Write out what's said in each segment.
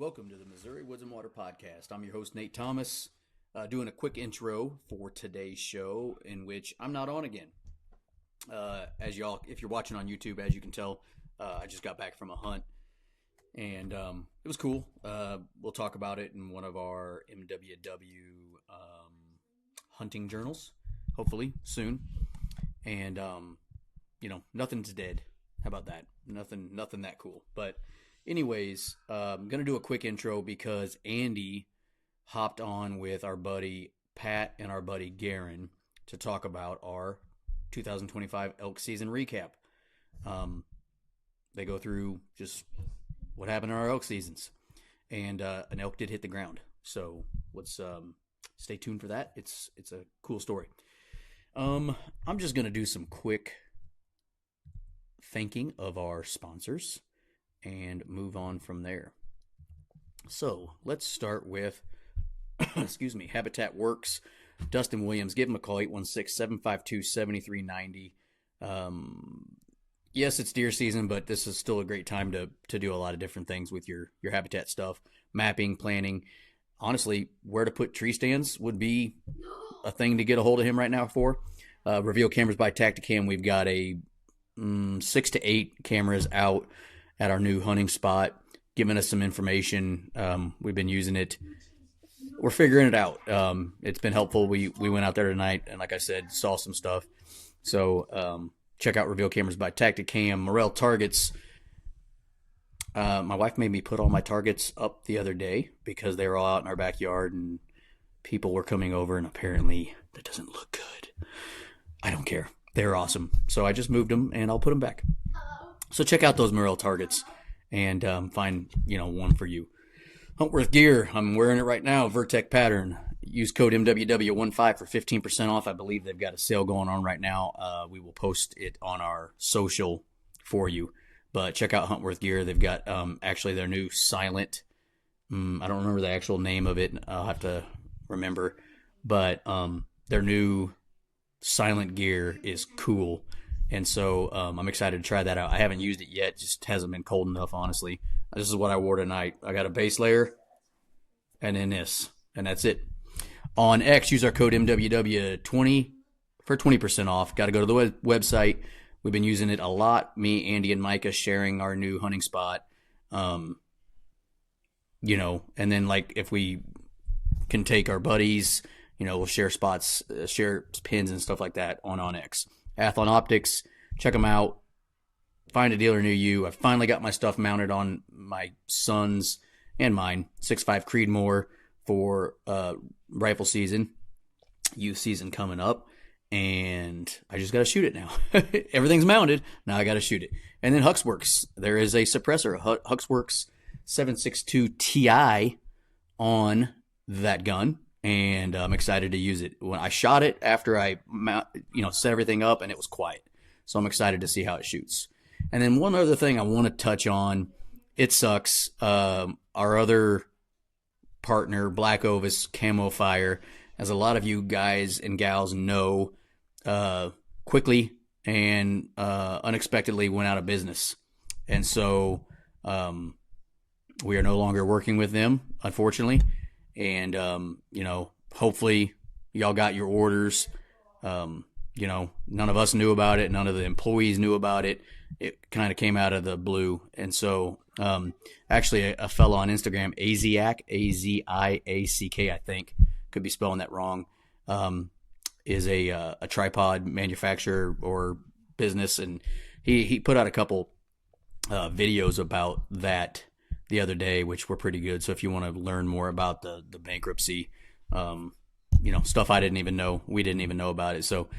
Welcome to the Missouri Woods and Water Podcast. I'm your host, Nate Thomas, doing a quick intro for today's show in which I'm not on again. If you're watching on YouTube, as you can tell, I just got back from a hunt, and it was cool. We'll talk about it in one of our MWW hunting journals, hopefully soon. And, nothing's dead. How about that? Nothing that cool. But anyways, I'm going to do a quick intro because Andy hopped on with our buddy Pat and our buddy Garin to talk about our 2025 elk season recap. They go through just what happened in our elk seasons, and an elk did hit the ground. So let's stay tuned for that. It's a cool story. I'm just going to do some quick thanking of our sponsors and move on from there. So let's start with, Habitat Works. Dustin Williams, give him a call, 816-752-7390. Yes, it's deer season, but this is still a great time to do a lot of different things with your habitat stuff, mapping, planning. Honestly, where to put tree stands would be a thing to get a hold of him right now for. Reveal Cameras by Tacticam, we've got a 6 to 8 cameras out at our new hunting spot, giving us some information. We've been using it. We're figuring it out. It's been helpful. We went out there tonight and, like I said, saw some stuff. So check out Reveal Cameras by Tacticam. Morel Targets. My wife made me put all my targets up the other day because they were all out in our backyard and people were coming over, and apparently that doesn't look good. I don't care. They're awesome. So I just moved them and I'll put them back. So check out those Morel targets and find, one for you. Huntworth Gear, I'm wearing it right now, Vertec pattern. Use code MWW15 for 15% off. I believe they've got a sale going on right now. We will post it on our social for you. But check out Huntworth Gear. They've got actually their new silent, I don't remember the actual name of it. I'll have to remember. But their new silent gear is cool. And so I'm excited to try that out. I haven't used it yet. Just hasn't been cold enough, honestly. This is what I wore tonight. I got a base layer and then this. And that's it. On X, use our code MWW20 for 20% off. Got to go to the website. We've been using it a lot. Me, Andy, and Micah sharing our new hunting spot. And then if we can take our buddies, we'll share spots, share pins and stuff like that on X. Athlon Optics, check them out. Find a dealer near you. I finally got my stuff mounted on my son's and mine 6.5 Creedmoor for rifle season, youth season coming up, and I just got to shoot it now. Everything's mounted. Now I got to shoot it. And then Huxworks. There is a suppressor, Huxworks 762 Ti on that gun. And I'm excited to use it. When I shot it after I, set everything up, and it was quiet. So I'm excited to see how it shoots. And then one other thing I want to touch on, it sucks. Our other partner, Black Ovis Camo Fire, as a lot of you guys and gals know, quickly and unexpectedly went out of business. And so we are no longer working with them, unfortunately. And, hopefully y'all got your orders. None of us knew about it. None of the employees knew about it. It kind of came out of the blue. And so, actually a fellow on Instagram, Aziac, Aziack, I think, could be spelling that wrong, is a tripod manufacturer or business. And he put out a couple, videos about that the other day, which were pretty good. So if you want to learn more about the bankruptcy, stuff I didn't even know, we didn't even know about it. So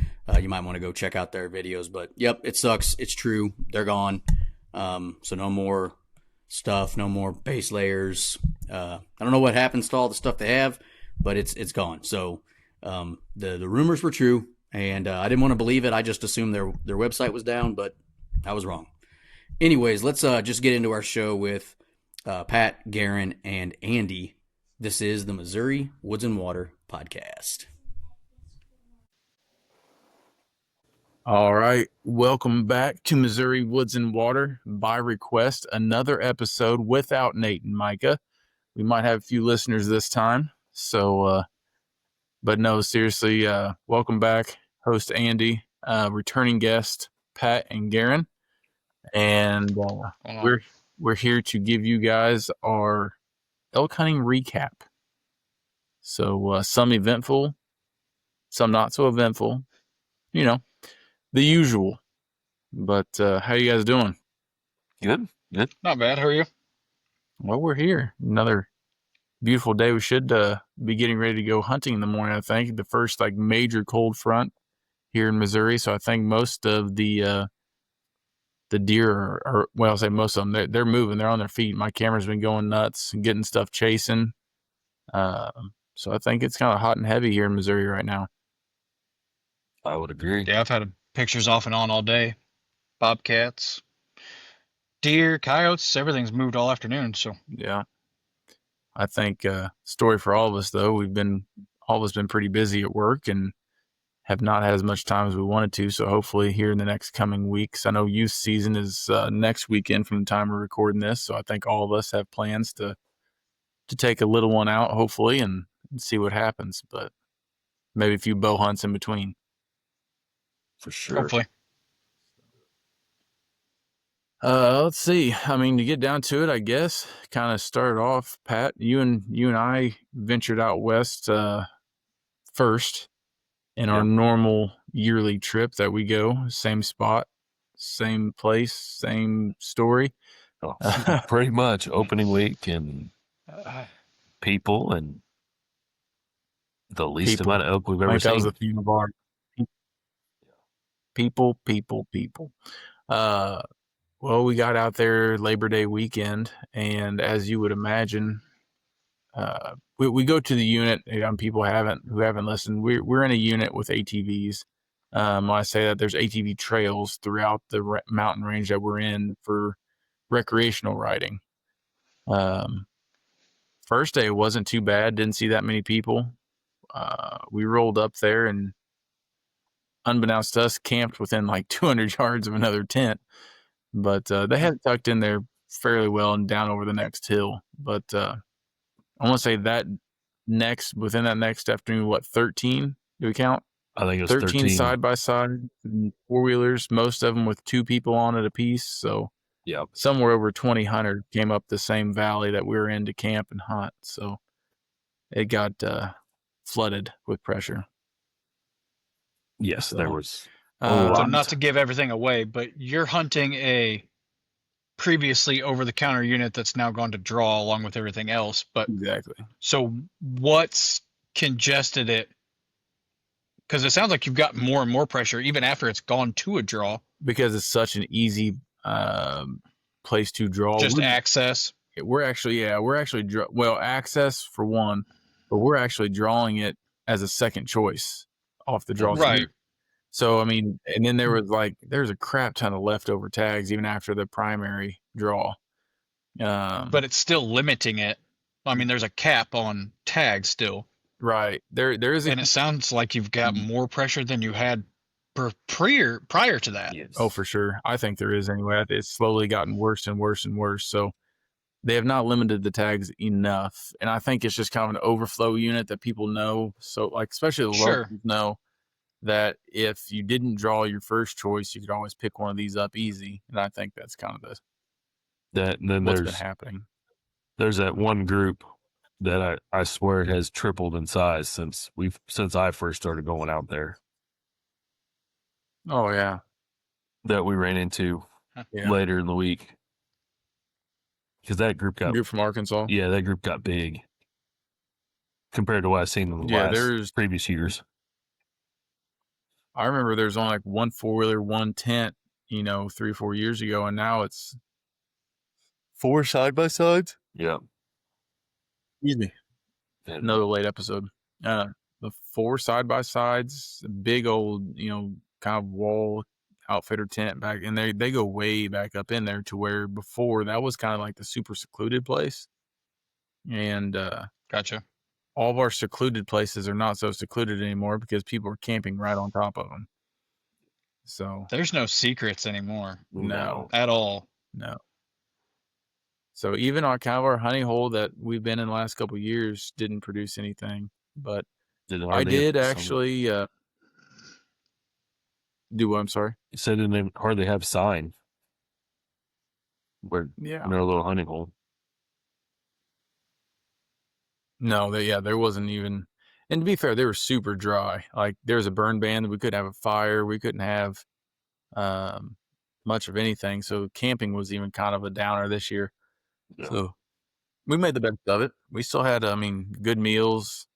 you might want to go check out their videos. But yep, it sucks. It's true. They're gone. So no more stuff, no more base layers. I don't know what happens to all the stuff they have, but it's gone. So the rumors were true, and I didn't want to believe it. I just assumed their website was down, but I was wrong. Anyways, let's just get into our show with Pat, Garin, and Andy. This is the Missouri Woods and Water Podcast. All right. Welcome back to Missouri Woods and Water. By request, another episode without Nate and Micah. we might have a few listeners this time. So, but no, seriously, welcome back, host Andy, returning guest Pat and Garin, and we're here to give you guys our elk hunting recap. So some eventful, some not so eventful, the usual. But how you guys doing? Good. Not bad. How are you? Well, we're here. Another beautiful day. We should be getting ready to go hunting in the morning, I think. The first major cold front here in Missouri. So I think most of the deer are well, I'll say most of them, they're moving. They're on their feet. My camera's been going nuts and getting stuff chasing. So I think it's kind of hot and heavy here in Missouri right now. I would agree. Yeah, I've had pictures off and on all day. Bobcats, deer, coyotes, everything's moved all afternoon. So yeah, I think story for all of us though. All of us been pretty busy at work and have not had as much time as we wanted to. So hopefully here in the next coming weeks, I know youth season is next weekend from the time we're recording this. So I think all of us have plans to take a little one out, hopefully, and see what happens. But maybe a few bow hunts in between. For sure. hopefully. Let's see. I mean, to get down to it, I guess kind of start off, Pat, you and I ventured out west first in our normal yearly trip that we go, same spot, same place, same story. Oh, pretty much opening week and people and the least amount of elk we've ever seen. That was the theme of our people. Well, we got out there Labor Day weekend, and as you would imagine, we go to the unit. People who haven't listened, we're in a unit with ATVs. When I say that, there's ATV trails throughout the mountain range that we're in for recreational riding. First day wasn't too bad. Didn't see that many people. We rolled up there and, unbeknownst to us, camped within 200 yards of another tent. But they had it tucked in there fairly well and down over the next hill. But I want to say that within that next afternoon, 13? Do we count? I think it was 13 side-by-side, 4-wheelers, most of them with 2 people on it a piece. So somewhere over 20 hunters came up the same valley that we were in to camp and hunt. So it got flooded with pressure. Yes, there was. So not to give everything away, but you're hunting a previously over-the-counter unit that's now gone to draw along with everything else. But exactly. So what's congested it? Because it sounds like you've got more and more pressure even after it's gone to a draw. Because it's such an easy place to draw. Just access. We're actually access for one, but we're actually drawing it as a second choice off the draw. Right. So, I mean, and then there's a crap ton of leftover tags even after the primary draw. But it's still limiting it. I mean, there's a cap on tags still. Right. There is. And it sounds like you've got more pressure than you had prior to that. Yes. Oh, for sure. I think there is anyway. It's slowly gotten worse and worse and worse. So they have not limited the tags enough. And I think it's just kind of an overflow unit that people know. So, especially the locals know that if you didn't draw your first choice, you could always pick one of these up easy. And I think that's kind of what's been happening. There's that one group that I swear it has tripled in size since I first started going out there. Oh yeah. That we ran into later in the week. Because that group from Arkansas. Yeah, that group got big compared to what I've seen in the previous years. I remember there's only one 4-wheeler, one tent, 3 or 4 years ago, and now it's 4 side-by-sides. Yeah. Excuse me. Another late episode. The 4 side-by-sides, big old, kind of wall outfitter tent back, and they go way back up in there to where before that was kind of like the super secluded place. And Gotcha. All of our secluded places are not so secluded anymore because people are camping right on top of them. So there's no secrets anymore. No. At all. No. So even on kind of our honey hole that we've been in the last couple of years didn't produce anything. But I did actually do what? I'm sorry. You said it didn't hardly have sign. Where in our little honey hole. No, there wasn't even. And to be fair, they were super dry. Like there was a burn ban. We couldn't have a fire. We couldn't have much of anything. So camping was even kind of a downer this year. Yeah. So we made the best of it. We still had, good meals.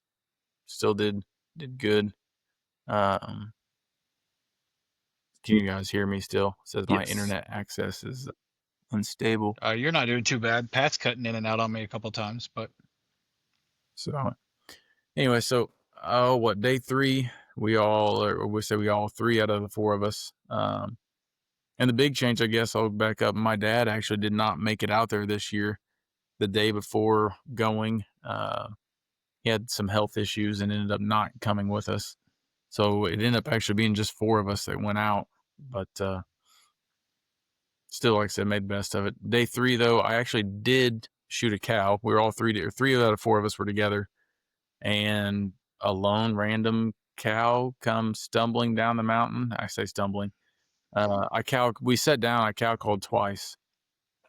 Still did good. Can you guys hear me still? It says my internet access is unstable. You're not doing too bad. Pat's cutting in and out on me a couple times, but so anyway, so day 3? We all 3 out of the 4 of us. And the big change, I guess, I'll back up. My dad actually did not make it out there this year. The day before going, he had some health issues and ended up not coming with us. So it ended up actually being just 4 of us that went out. But still, like I said, made the best of it. Day 3, though, I actually did shoot a cow. We were all 3 out of 4 of us were together. And a lone random cow comes stumbling down the mountain. I say stumbling. We sat down, I cow called twice.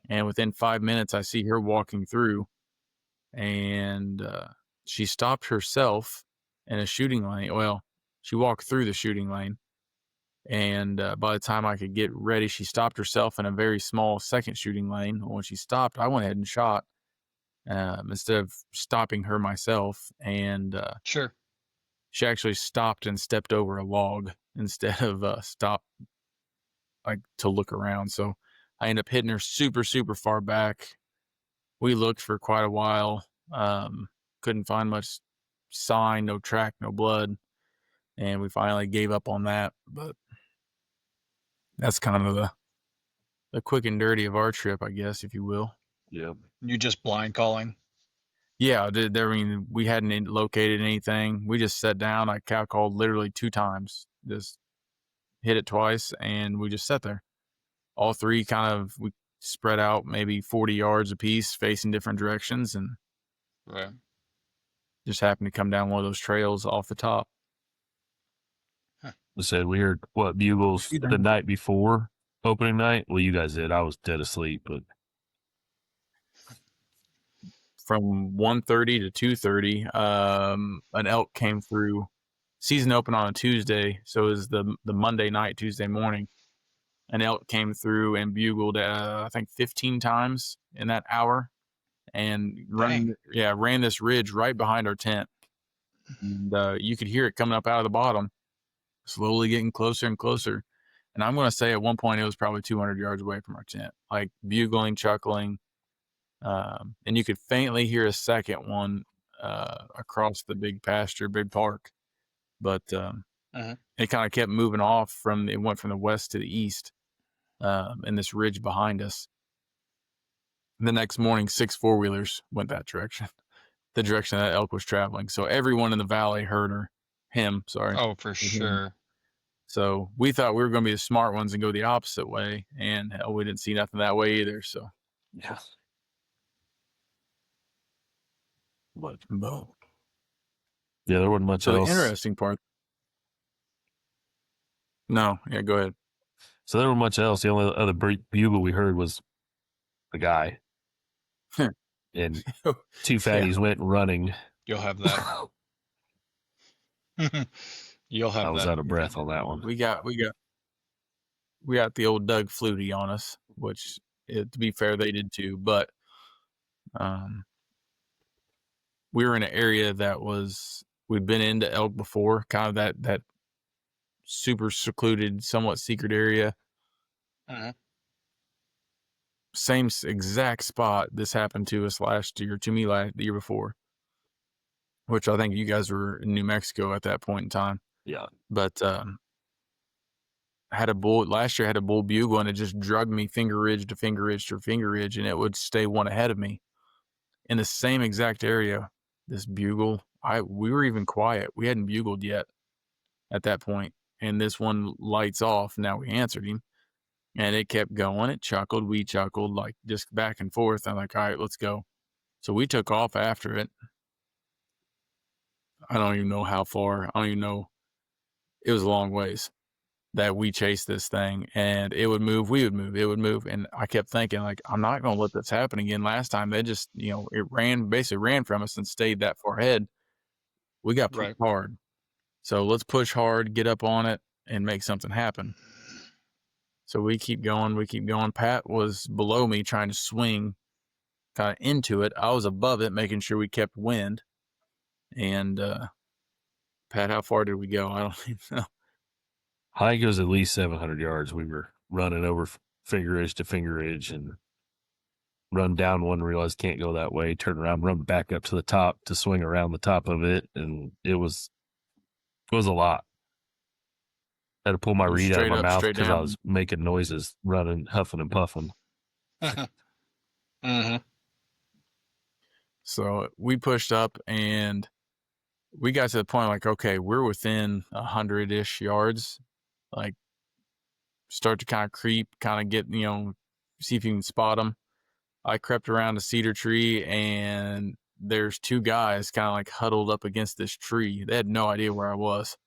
And within 5 minutes, I see her walking through. And she stopped herself in a shooting lane. Well, she walked through the shooting lane. And by the time I could get ready, she stopped herself in a very small second shooting lane. When she stopped, I went ahead and shot instead of stopping her myself. And sure, she actually stopped and stepped over a log instead of stop to look around. So I ended up hitting her super, super far back. We looked for quite a while. Couldn't find much sign, no track, no blood. And we finally gave up on that. But that's kind of the quick and dirty of our trip, I guess, if you will. Yeah. You just blind calling? Yeah, we hadn't located anything. We just sat down. I cow called literally 2 times. Just hit it twice, and we just sat there. All 3 we spread out maybe 40 yards apiece, facing different directions, and right. Just happened to come down one of those trails off the top. I said we heard bugles the night before opening night. Well, you guys did. I was dead asleep, but from 1:30 to 2:30, an elk came through. Season opened on a Tuesday, so it was the Monday night, Tuesday morning. An elk came through and bugled, I think 15 times in that hour, and ran this ridge right behind our tent. And you could hear it coming up out of the bottom, slowly getting closer and closer. And I'm going to say at one point it was probably 200 yards away from our tent, like bugling, chuckling. And you could faintly hear a second one across the big pasture, big park. But it kind of kept moving off it went from the west to the east in this ridge behind us. The next morning, 6 4-wheelers went that direction, the direction that elk was traveling. So everyone in the valley heard him. Sorry. Oh, for sure. So we thought we were going to be the smart ones and go the opposite way. And hell, we didn't see nothing that way either. So, yeah. But yeah, there wasn't much else. The interesting part. No, yeah, go ahead. So there wasn't much else. The only other bugle we heard was a guy. And 2 fatties went running. You'll have that. You'll have that. I was out of breath on that one. We got the old Doug Flutie on us, which to be fair, they did too. But we were in an area that we'd been into elk before, kind of that super secluded, somewhat secret area. Same exact spot this happened to us the year before, which I think you guys were in New Mexico at that point in time. Yeah. But last year I had a bull bugle, and it just drugged me finger ridge to finger ridge to finger ridge, and it would stay one ahead of me in the same exact area. This bugle, we were even quiet. We hadn't bugled yet at that point, and this one lights off. Now we answered him, And it kept going. It chuckled. We chuckled, like just back and forth. I'm like, all right, let's go. So we took off after it. I don't even know how far. I don't even know. It was a long ways that we chased this thing, and it would move. We would move. It would move. And I kept thinking, like, I'm not going to let this happen again. Last time they just, it basically ran from us and stayed that far ahead. We got pushed hard. So let's push hard, get up on it, and make something happen. So we keep going. Pat was below me trying to swing kind of into it. I was above it, making sure we kept wind. And Pat, how far did we go? I don't even know. I think it was at least 700 yards. We were running over finger ridge to finger ridge and run down one, realize can't go that way, turn around, run back up to the top to swing around the top of it. And it was a lot. I had to pull my reed out of my mouth because I was making noises, running, huffing and puffing. Uh-huh. So we pushed up and we got to the point like, okay, we're within 100-ish yards. Like, start to kind of creep, kind of get, see if you can spot them. I crept around a cedar tree and there's two guys kind of like huddled up against this tree. They had no idea where I was.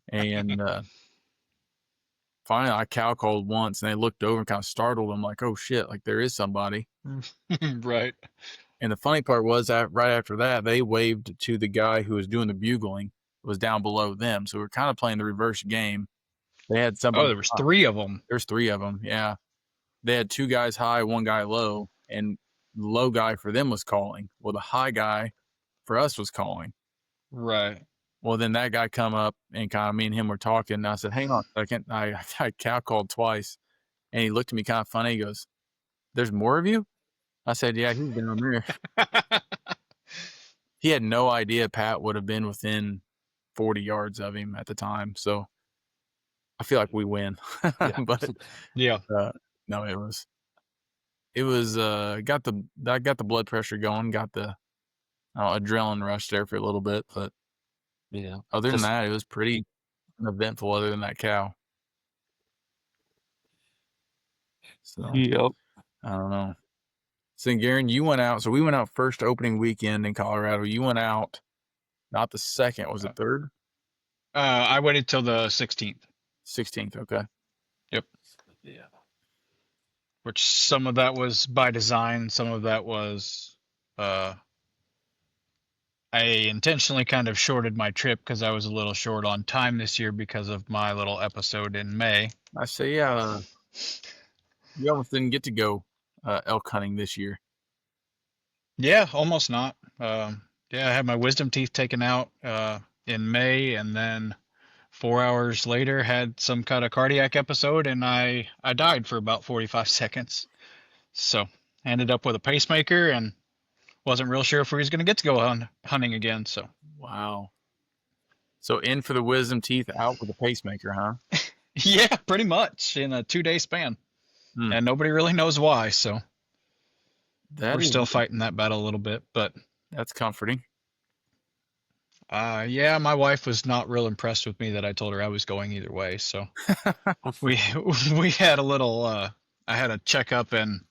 And finally I cow called once and they looked over and kind of startled them like, oh shit, like there is somebody. Right. And the funny part was that right after that, they waved to the guy who was doing the bugling, was down below them. So we were kind of playing the reverse game. They had somebody. Oh, there was three of them. There's three of them. Yeah. They had two guys high, one guy low, and the low guy for them was calling. Well, the high guy for us was calling. Right. Well, then that guy come up and kind of me and him were talking. And I said, hang on a second. I cow called twice. And he looked at me kind of funny. He goes, there's more of you? I said, yeah, he's down there. He had no idea Pat would have been within 40 yards of him at the time. So I feel like we win. But yeah. No, it was got the blood pressure going, got the adrenaline rush there for a little bit, but yeah. Other than that, it was pretty uneventful. Other than that cow, so yep. I don't know. So Garin, you went out. So we went out first opening weekend in Colorado. You went out, not the second. Was it third? I waited till the 16th. 16th. Okay. Yep. Yeah. Which some of that was by design. Some of that was, I intentionally kind of shorted my trip because I was a little short on time this year because of my little episode in May. I say, yeah, you almost didn't get to go elk hunting this year. Yeah, almost not. Yeah, I had my wisdom teeth taken out in May, and then 4 hours later had some kind of cardiac episode, and I died for about 45 seconds. So I ended up with a pacemaker and wasn't real sure if we was going to get to go hunting again. So wow. So in for the wisdom teeth, out with a pacemaker, huh? Yeah, pretty much in a 2-day span. And nobody really knows why. So we're still fighting that battle a little bit, but that's comforting. Yeah, my wife was not real impressed with me that I told her I was going either way. So we had a little, I had a checkup and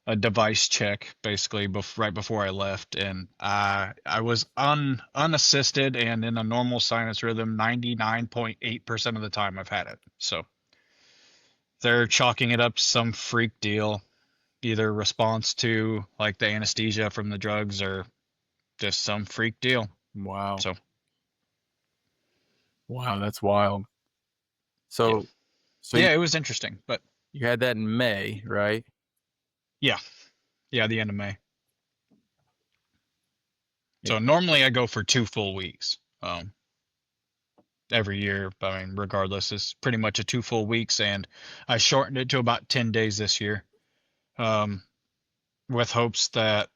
a device check basically right before I left, and I was unassisted and in a normal sinus rhythm 99.8% of the time I've had it. So they're chalking it up some freak deal, either response to like the anesthesia from the drugs or just some freak deal. Wow. So wow, that's wild. So yeah, it was interesting, but you had that in May, right? Yeah, the end of May. So normally I go for 2 full weeks. Every year, I mean, regardless, it's pretty much a 2 full weeks, and I shortened it to about 10 days this year, with hopes that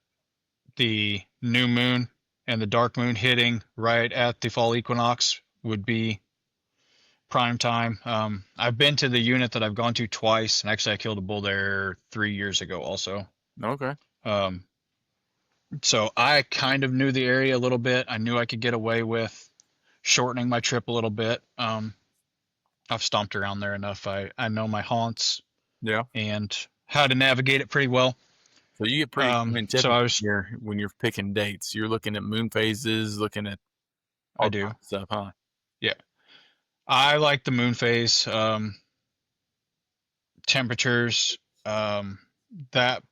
the new moon and the dark moon hitting right at the fall equinox would be prime time. I've been to the unit that I've gone to twice, and actually I killed a bull there 3 years ago also. Okay. So I kind of knew the area a little bit. I knew I could get away with shortening my trip a little bit. I've stomped around there enough. I know my haunts. Yeah. and how to navigate it pretty well. So you get pretty. I mean, So typically I was, when you're picking dates, you're looking at moon phases, looking at I all do, kinds of stuff, huh? yeah. I like the moon phase, temperatures, that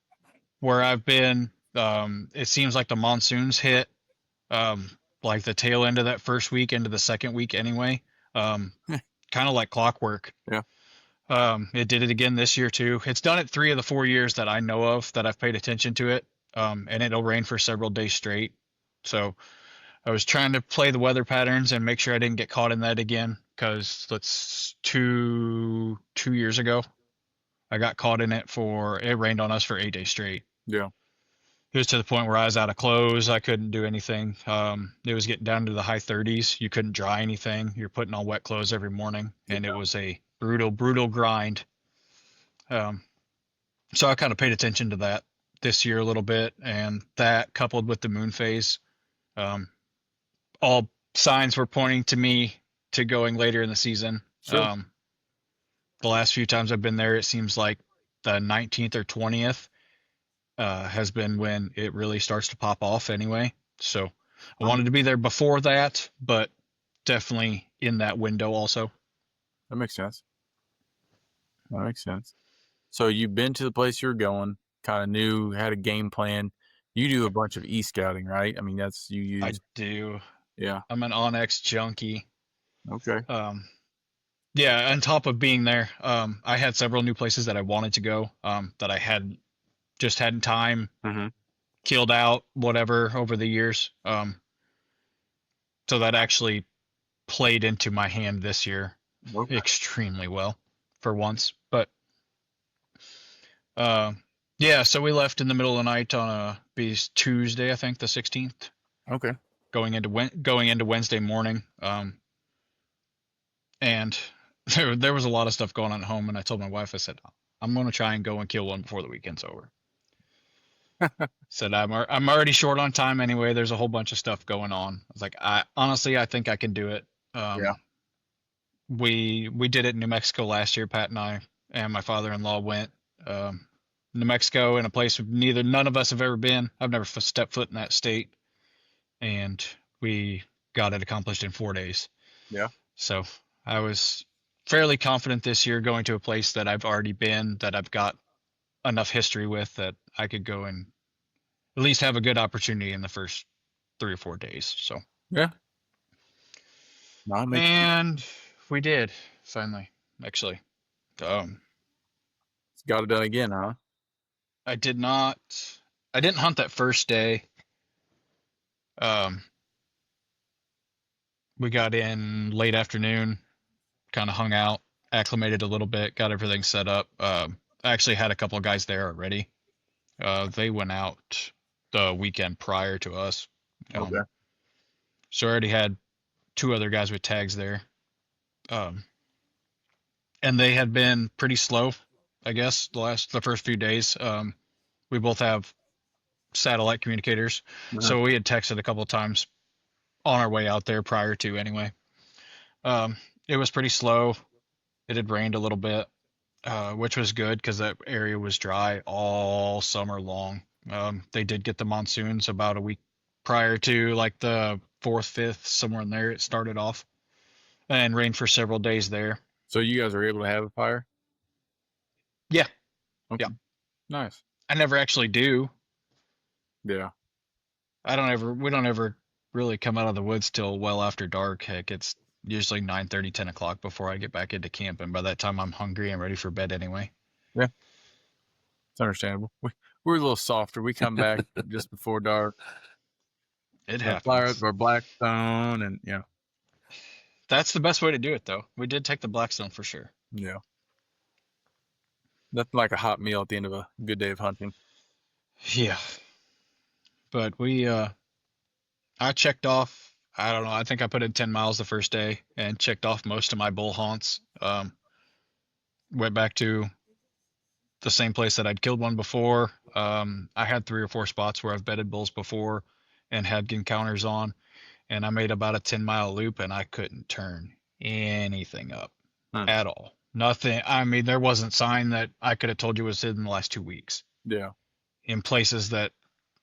where I've been. It seems like the monsoons hit, like the tail end of that first week into the second week anyway. Um, kind of like clockwork. Yeah. It did it again this year too. It's done it 3 of the 4 years that I know of that I've paid attention to it. And it'll rain for several days straight. So I was trying to play the weather patterns and make sure I didn't get caught in that again. Because that's 2 years ago, I got caught in it it rained on us for 8 days straight. Yeah. It was to the point where I was out of clothes. I couldn't do anything. It was getting down to the high 30s. You couldn't dry anything. You're putting on wet clothes every morning, and it was a brutal, brutal grind. So I kind of paid attention to that this year a little bit, and that coupled with the moon phase, um, all signs were pointing to me to going later in the season. Sure. The last few times I've been there, it seems like the 19th or 20th has been when it really starts to pop off anyway. So I wanted to be there before that, but definitely in that window also. That makes sense. So you've been to the place you're going, kind of knew, had a game plan. You do a bunch of e-scouting, right? I mean, that's you use. I do. Yeah. I'm an Onyx junkie. Okay. Yeah, on top of being there, I had several new places that I wanted to go, that I hadn't time, killed out, whatever, over the years. So that actually played into my hand this year extremely well for once. But yeah, so we left in the middle of the night on Tuesday, I think, the 16th. Okay. Going into Wednesday morning. And there was a lot of stuff going on at home, and I told my wife, I said, I'm going to try and go and kill one before the weekend's over. Said I'm already short on time anyway. There's a whole bunch of stuff going on. I was like, I think I can do it. Yeah. We did it in New Mexico last year. Pat and I and my father-in-law went New Mexico, in a place none of us have ever been. I've never stepped foot in that state, and we got it accomplished in 4 days. Yeah. So I was fairly confident this year going to a place that I've already been, that I've got enough history with, that I could go and at least have a good opportunity in the first 3 or 4 days. So yeah. And we did finally, actually. Got it done again, huh? I didn't hunt that first day. We got in late afternoon, kind of hung out, acclimated a little bit, got everything set up. I actually had a couple of guys there already. They went out the weekend prior to us. Okay. So I already had 2 other guys with tags there. And they had been pretty slow, I guess, the first few days. We both have satellite communicators, so we had texted a couple of times on our way out there prior to anyway. It was pretty slow. It had rained a little bit, which was good because that area was dry all summer long. They did get the monsoons about a week prior to, like, the 4th, 5th, somewhere in there. It started off and rained for several days there. So you guys were able to have a fire? Yeah. Okay. Yeah. Nice. I never actually do. Yeah. We don't ever really come out of the woods till well after dark. Heck, it's usually 9:30, 10 o'clock before I get back into camp, and by that time I'm hungry and ready for bed anyway. Yeah. It's understandable. We're a little softer. We come back just before dark. It happens. Fire up our Blackstone, and yeah. That's the best way to do it, though. We did take the Blackstone for sure. Yeah. Nothing like a hot meal at the end of a good day of hunting. Yeah. But I checked off, I don't know, I think I put in 10 miles the first day and checked off most of my bull haunts. Went back to the same place that I'd killed one before. I had 3 or 4 spots where I've bedded bulls before and had encounters on, and I made about a 10-mile loop, and I couldn't turn anything up at all. Nothing. I mean, there wasn't sign that I could have told you was in the last 2 weeks Yeah. in places that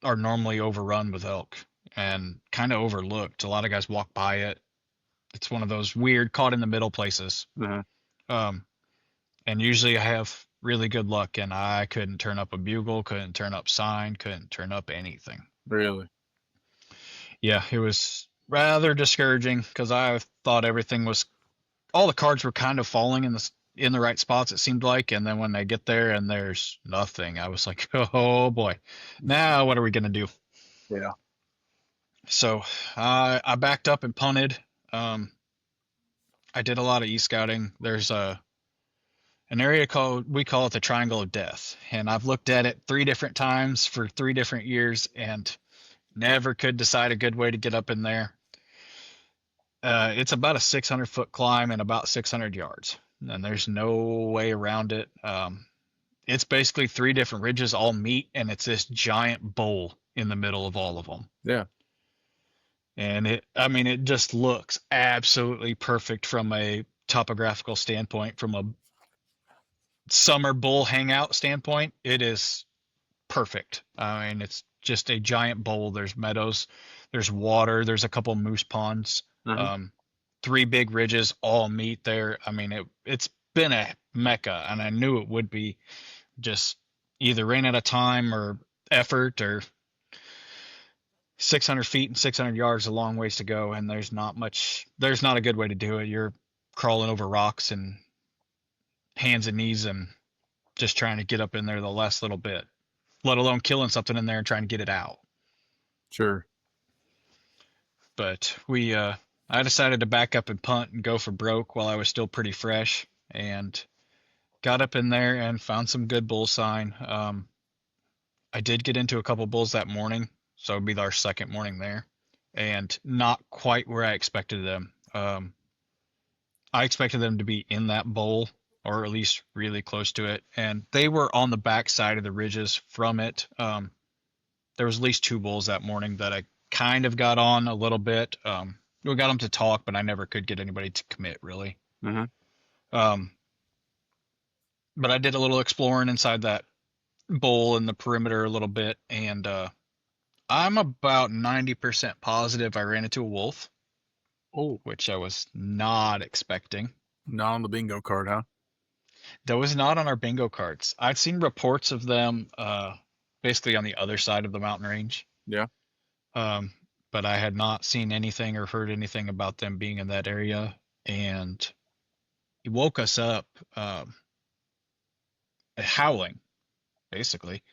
are normally overrun with elk and kind of overlooked. A lot of guys walk by it. It's one of those weird caught in the middle places. Uh-huh. Um, and usually I have really good luck, and I couldn't turn up a bugle, couldn't turn up sign, couldn't turn up anything. Really? Yeah, it was rather discouraging because I thought everything was, all the cards were kind of falling in the right spots, it seemed like, and then when they get there and there's nothing, I was like, oh boy, now what are we gonna do? Yeah. So I backed up and punted. I did a lot of e-scouting. There's an area called, we call it the Triangle of Death, and I've looked at it 3 different times for 3 different years and never could decide a good way to get up in there. It's about a 600-foot climb and about 600 yards, and there's no way around it. It's basically 3 different ridges all meet, and it's this giant bowl in the middle of all of them. Yeah. And it just looks absolutely perfect from a topographical standpoint, from a summer bull hangout standpoint. It is perfect. I mean, it's just a giant bowl. There's meadows, there's water, there's a couple moose ponds, Uh-huh. 3 big ridges all meet there. I mean, it's been a mecca, and I knew it would be. Just either ran out of time or effort, or 600 feet and 600 yards, a long ways to go, and there's not a good way to do it. You're crawling over rocks and hands and knees and just trying to get up in there the last little bit, let alone killing something in there and trying to get it out. Sure. But I decided to back up and punt and go for broke while I was still pretty fresh, and got up in there and found some good bull sign. I did get into a couple bulls that morning, so it'd be our second morning there, and not quite where I expected them. I expected them to be in that bowl, or at least really close to it, and they were on the back side of the ridges from it. There was at least 2 bulls that morning that I kind of got on a little bit. We got them to talk, but I never could get anybody to commit, really. Uh-huh. But I did a little exploring inside that bowl and the perimeter a little bit, and I'm about 90% positive I ran into a wolf. Oh, which I was not expecting. not on the bingo card, huh? That was not on our bingo cards. I've seen reports of them basically on the other side of the mountain range. Yeah. But I had not seen anything or heard anything about them being in that area. And he woke us up howling, basically.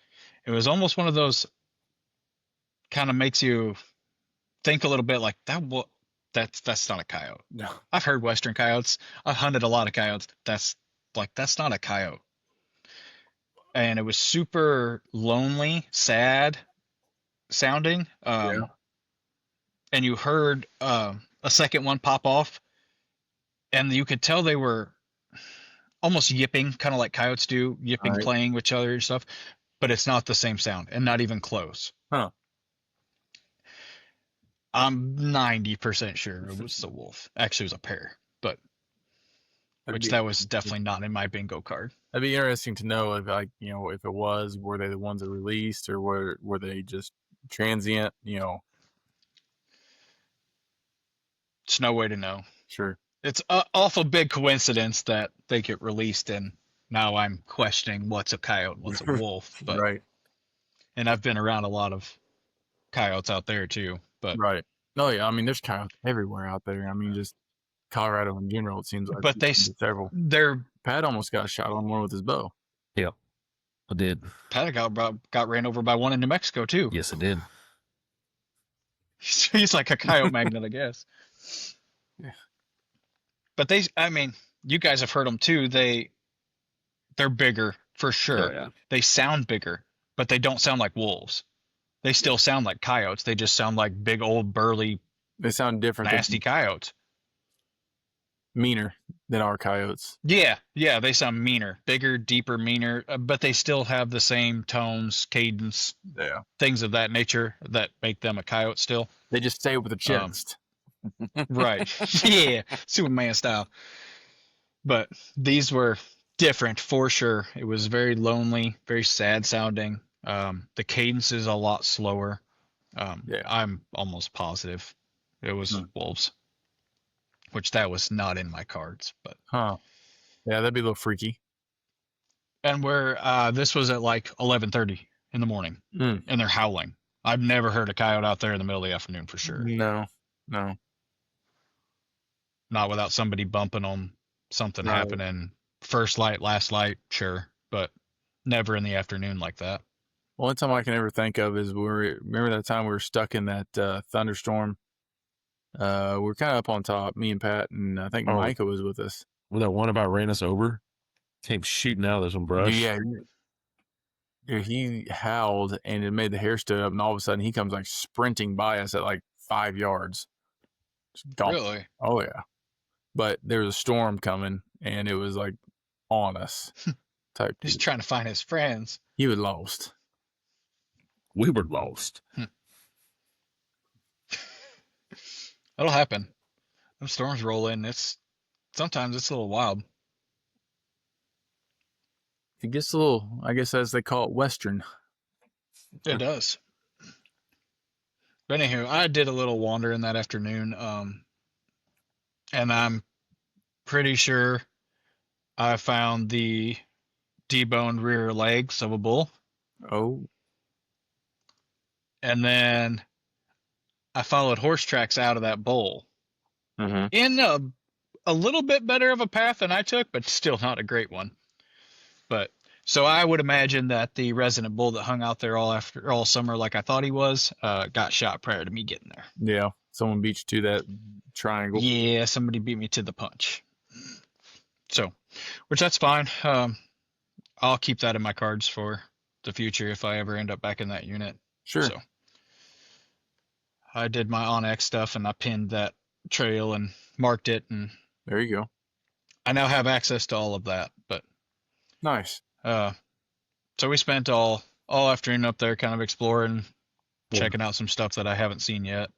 It was almost one of those, kind of makes you think a little bit like that's not a coyote. No. I've heard western coyotes. I've hunted a lot of coyotes. That's not a coyote. And it was super lonely, sad sounding. Yeah. And you heard a second one pop off, and you could tell they were almost yipping, kind of like coyotes do, yipping, Right. playing with each other and stuff. But it's not the same sound, and not even close. Huh. I'm 90% sure it was a wolf. Actually, it was a pair, but that was definitely not in my bingo card. That'd be interesting to know if, like, if it was, were they the ones that released, or were they just transient? It's no way to know. Sure. It's an awful big coincidence that they get released, and now I'm questioning what's a coyote, what's a wolf. But Right. And I've been around a lot of coyotes out there too. But Right. Oh yeah. I mean, there's coyotes everywhere out there. I mean, just Colorado in general. It seems like. But several. Pat almost got shot on one with his bow. Yeah, I did. Pat got ran over by one in New Mexico too. Yes, I did. He's like a coyote magnet, I guess. Yeah. But you guys have heard them too. They're bigger for sure. Oh, yeah. They sound bigger, but they don't sound like wolves. They still sound like coyotes. They just sound like big old burly. They sound different. Nasty coyotes. Meaner than our coyotes. Yeah, they sound meaner, bigger, deeper, meaner, but they still have the same tones, cadence, things of that nature that make them a coyote still. They just stay with the chest. Right. Yeah, Superman style. But these were different for sure. It was very lonely, very sad sounding. The cadence is a lot slower. Yeah. I'm almost positive it was Hmm. wolves, which that was not in my cards. But Huh. Yeah, that'd be a little freaky. and where this was at like 11:30 in the morning, Mm. and they're howling. I've never heard a coyote out there in the middle of the afternoon for sure. No. No. Not without somebody bumping on something Right. happening. First light, last light, sure, but never in the afternoon like that. Only time I can ever think of is remember that time we were stuck in that thunderstorm. We're kind of up on top, me and Pat, and I think Oh. Micah was with us. When that one about ran us over, came shooting out of some brush. Yeah, he howled and it made the hair stood up, and all of a sudden he comes like sprinting by us at like 5 yards. Just gone. Really? Oh yeah. But there was a storm coming, and it was like on us. Type. He's trying to find his friends. He was lost. We were lost. That'll happen. Them storms roll in. Sometimes it's a little wild. It gets a little, I guess, as they call it, Western. It does. But anywho, I did a little wandering that afternoon, and I'm pretty sure I found the deboned rear legs of a bull, Oh, and then I followed horse tracks out of that bull mm-hmm. in a little bit better of a path than I took, but still not a great one. But so I would imagine that the resident bull that hung out there all summer, like I thought he was, got shot prior to me getting there. Yeah, someone beat you to that triangle. Yeah, somebody beat me to the punch. So, which that's fine. I'll keep that in my cards for the future if I ever end up back in that unit. Sure. So I did my Onyx stuff and I pinned that trail and marked it, and There you go. I now have access to all of that. But Nice. so we spent all afternoon up there kind of exploring, Yeah. checking out some stuff that I haven't seen yet,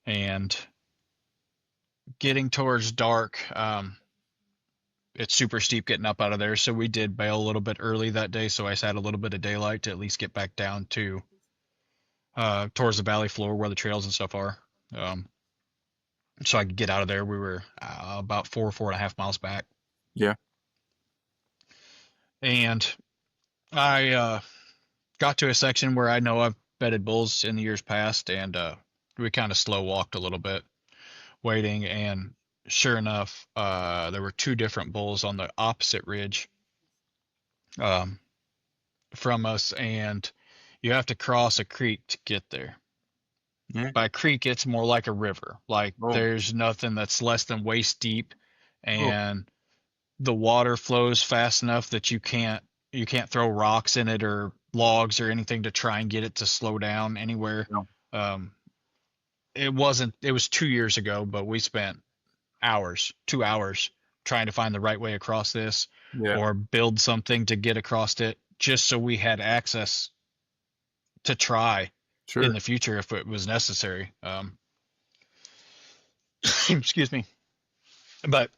and getting towards dark. It's super steep getting up out of there, so we did bail a little bit early that day, so I had a little bit of daylight to at least get back down to towards the valley floor where the trails and stuff are, so I could get out of there. We were about 4.5 miles back. Yeah. And I got to a section where I know I've bedded bulls in the years past, and we kind of slow walked a little bit, waiting, and sure enough, there were two different bulls on the opposite ridge from us, and you have to cross a creek to get there. Yeah. By creek, it's more like a river. Like Oh. there's nothing that's less than waist deep, and the water flows fast enough that you can't throw rocks in it or logs or anything to try and get it to slow down anywhere. No. It was 2 years ago, but we spent 2 hours trying to find the right way across this, Yeah. or build something to get across it, just so we had access to try Sure. in the future if it was necessary. Excuse me. But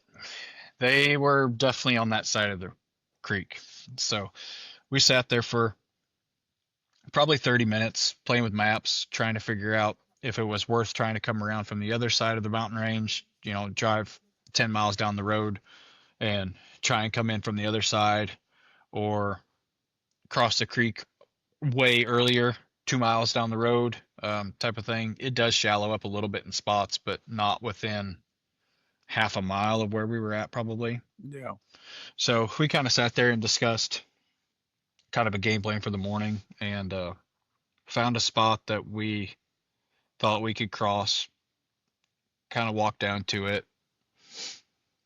they were definitely on that side of the creek. So we sat there for probably 30 minutes playing with maps, trying to figure out if it was worth trying to come around from the other side of the mountain range, drive 10 miles down the road and try and come in from the other side, or cross the creek way earlier, 2 miles down the road, type of thing. It does shallow up a little bit in spots, but not within half a mile of where we were at probably. Yeah. So we kind of sat there and discussed kind of a game plan for the morning, and found a spot that we thought we could cross, kind of walk down to it,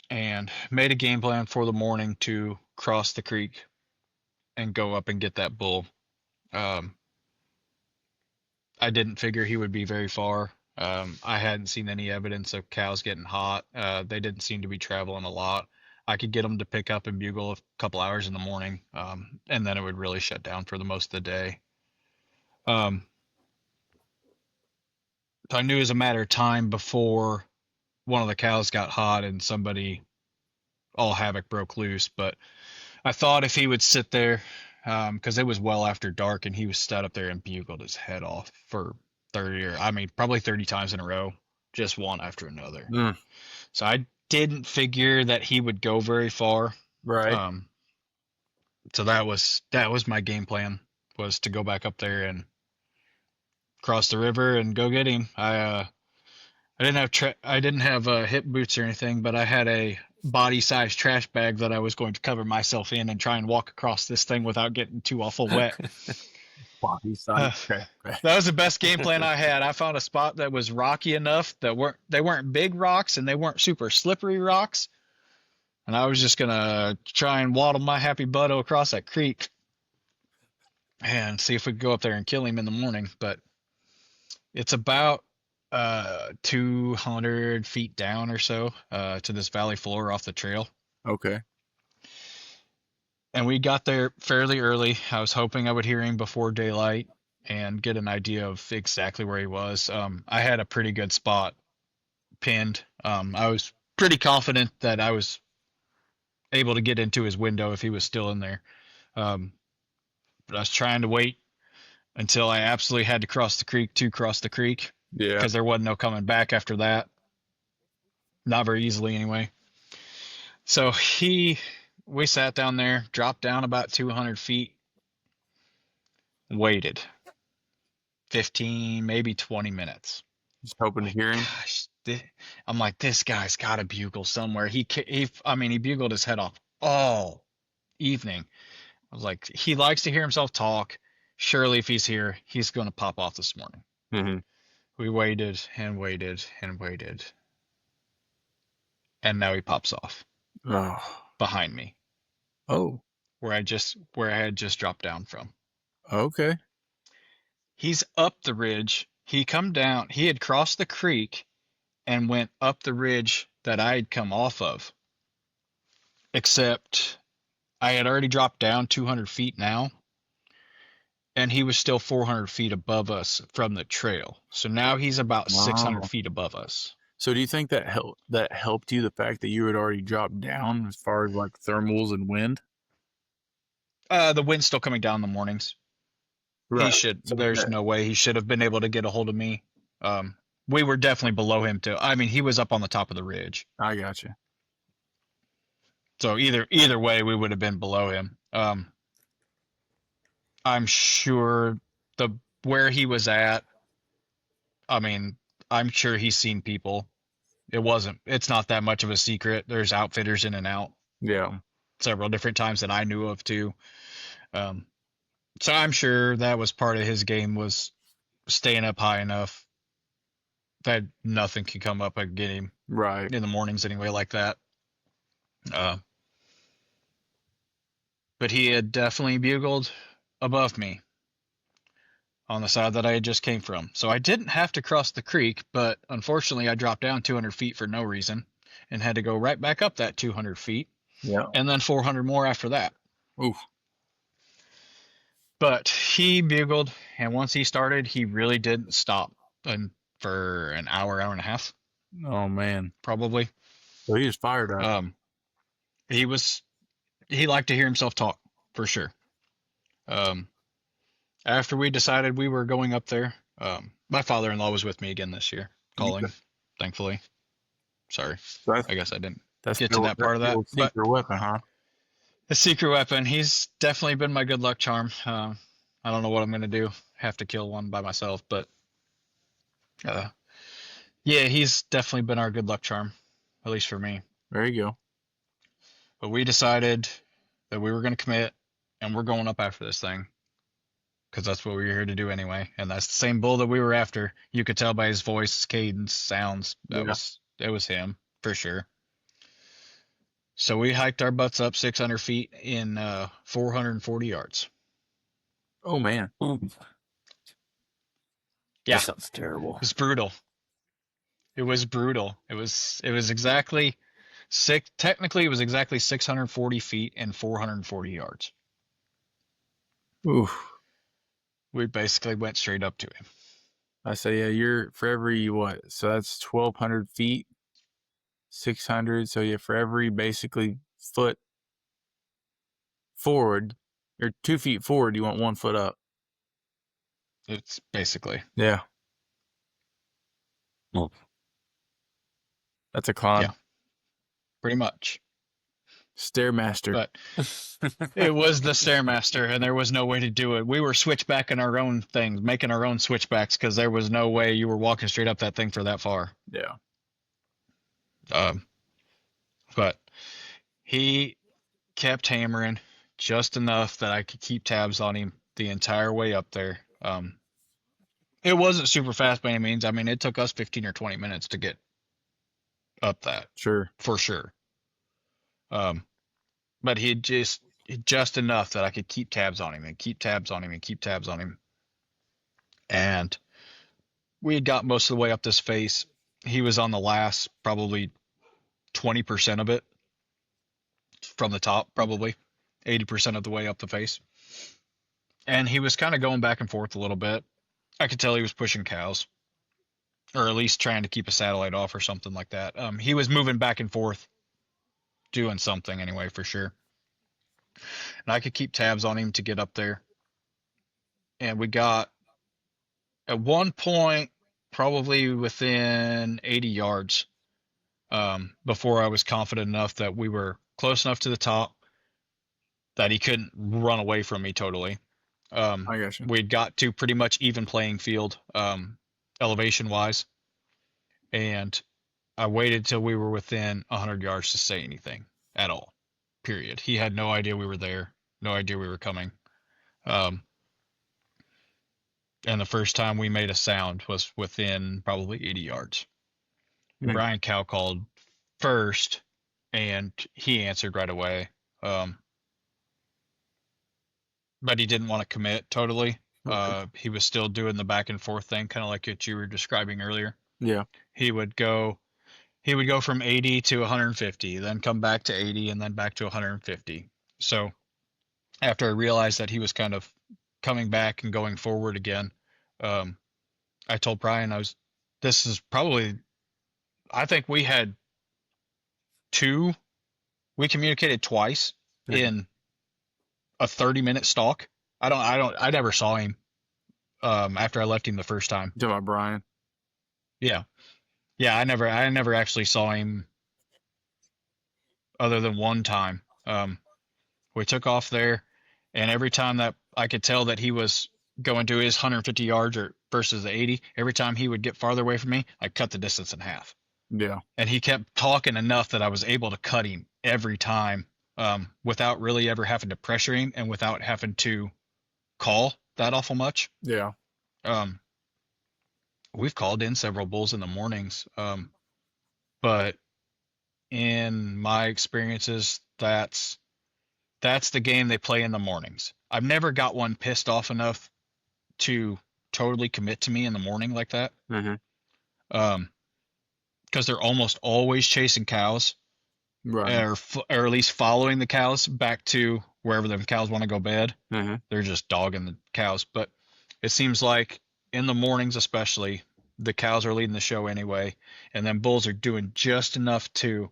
and made a game plan for the morning to cross the creek and go up and get that bull. I didn't figure he would be very far. I hadn't seen any evidence of cows getting hot. They didn't seem to be traveling a lot. I could get them to pick up and bugle a couple hours in the morning, and then it would really shut down for the most of the day. So I knew it was a matter of time before one of the cows got hot and somebody all havoc broke loose. But I thought if he would sit there, because it was well after dark, and he was stood up there and bugled his head off for 30, or I mean, probably 30 times in a row, just one after another. Mm, So I didn't figure that he would go very far. right. So that was my game plan, was to go back up there and cross the river and go get him. I didn't have hip boots or anything, but I had a body size trash bag that I was going to cover myself in and try and walk across this thing without getting too awful wet. Body size. Okay. That was the best game plan I had. I found a spot that was rocky enough that they weren't big rocks and they weren't super slippery rocks. And I was just gonna try and waddle my happy butt across that creek and see if we could go up there and kill him in the morning. But it's about 200 feet down or so to this valley floor off the trail. Okay. And we got there fairly early. I was hoping I would hear him before daylight and get an idea of exactly where he was. I had a pretty good spot pinned. I was pretty confident that I was able to get into his window if he was still in there. But I was trying to wait until I absolutely had to cross the creek Yeah. because there wasn't no coming back after that. Not very easily anyway. So we sat down there, dropped down about 200 feet, waited 15, maybe 20 minutes. Just hoping to hear him. Gosh, I'm like, this guy's got to bugle somewhere. He bugled his head off all evening. I was like, he likes to hear himself talk. Surely if he's here, he's going to pop off this morning. Mm-hmm. We waited and waited and waited. And now he pops off Oh. behind me Oh. where I had just dropped down from. Okay. He's up the ridge. He had crossed the creek and went up the ridge that I had come off of. Except I had already dropped down 200 feet now, and he was still 400 feet above us from the trail. So now he's about 600 feet above us. So do you think that helped you, the fact that you had already dropped down as far as like thermals and wind? The wind's still coming down in the mornings. Right. There's no way he should have been able to get a hold of me. We were definitely below him too. I mean, he was up on the top of the ridge. I got you. So either way, we would have been below him. I'm sure where he was at, I mean, I'm sure he's seen people. It's not that much of a secret. There's outfitters in and out Yeah. several different times that I knew of too. So I'm sure that was part of his game, was staying up high enough that nothing could come up and get him Right. in the mornings anyway, like that. But he had definitely bugled above me on the side that I had just came from. So I didn't have to cross the creek, but unfortunately I dropped down 200 feet for no reason and had to go right back up that 200 feet. Yeah. And then 400 more after that. Oof. But he bugled, and once he started, he really didn't stop for an hour and a half, Oh man. probably. So he was fired up. He liked to hear himself talk, for sure. After we decided we were going up there, my father-in-law was with me again this year, calling, Okay. thankfully. Sorry, So I guess I didn't that's get to that part of that. That's But secret weapon, huh? the secret weapon, he's definitely been my good luck charm. I don't know what I'm going to do. Have to kill one by myself, but yeah, he's definitely been our good luck charm, at least for me. There you go. But we decided that we were going to commit, and we're going up after this thing, because that's what we were here to do anyway. And that's the same bull that we were after. You could tell by his voice, his cadence, sounds. It was him for sure. So we hiked our butts up 600 feet in 440 yards. Oh man. Yeah, That sounds terrible. It was brutal. It was brutal. It was exactly technically it was exactly 640 feet and 440 yards. Oof. We basically went straight up to him. I say, yeah, you're for every what? So that's 1,200 feet, 600. So yeah, for every basically foot forward, or 2 feet forward, you want 1 foot up. It's basically. Yeah. Well, That's a climb. Yeah. Pretty much. Stairmaster. But it was the Stairmaster, and there was no way to do it. We were switchbacking our own things, making our own switchbacks, because there was no way you were walking straight up that thing for that far. Yeah. But he kept hammering just enough that I could keep tabs on him the entire way up there. It wasn't super fast by any means. I mean, it took us 15 or 20 minutes to get up that. Sure. For sure. But he just enough that I could keep tabs on him and keep tabs on him and keep tabs on him. And we had got most of the way up this face. He was on the last probably 20% of it from the top, probably 80% of the way up the face. And he was kind of going back and forth a little bit. I could tell he was pushing cows, or at least trying to keep a satellite off or something like that. He was moving back and forth, doing something anyway, for sure. And I could keep tabs on him to get up there. And we got, at one point, probably within 80 yards, before I was confident enough that we were close enough to the top that he couldn't run away from me totally. I got you. We'd got to pretty much even playing field, elevation wise. And I waited till we were within 100 yards to say anything at all, period. He had no idea we were there, no idea we were coming. And the first time we made a sound was within probably 80 yards. Hmm. Brian Cow called first, and he answered right away. But he didn't want to commit totally. Okay. He was still doing the back and forth thing, kind of like what you were describing earlier. Yeah. He would go from 80 to 150, then come back to 80, and then back to 150. So after I realized that he was kind of coming back and going forward again, I told Brian, this is probably, I think we communicated twice in a 30-minute stalk. I never saw him after I left him the first time. You talking about Brian? Yeah. I never actually saw him other than one time. We took off there, and every time that I could tell that he was going to his 150 yards versus the 80, every time he would get farther away from me, I cut the distance in half. Yeah. And he kept talking enough that I was able to cut him every time, without really ever having to pressure him and without having to call that awful much. Yeah. We've called in several bulls in the mornings, but in my experiences, that's the game they play in the mornings. I've never got one pissed off enough to totally commit to me in the morning like that. Mm-hmm. Because they're almost always chasing cows, Right. or at least following the cows back to wherever the cows want to go bed. Mm-hmm. They're just dogging the cows. But it seems like in the mornings especially, the cows are leading the show anyway, and then bulls are doing just enough to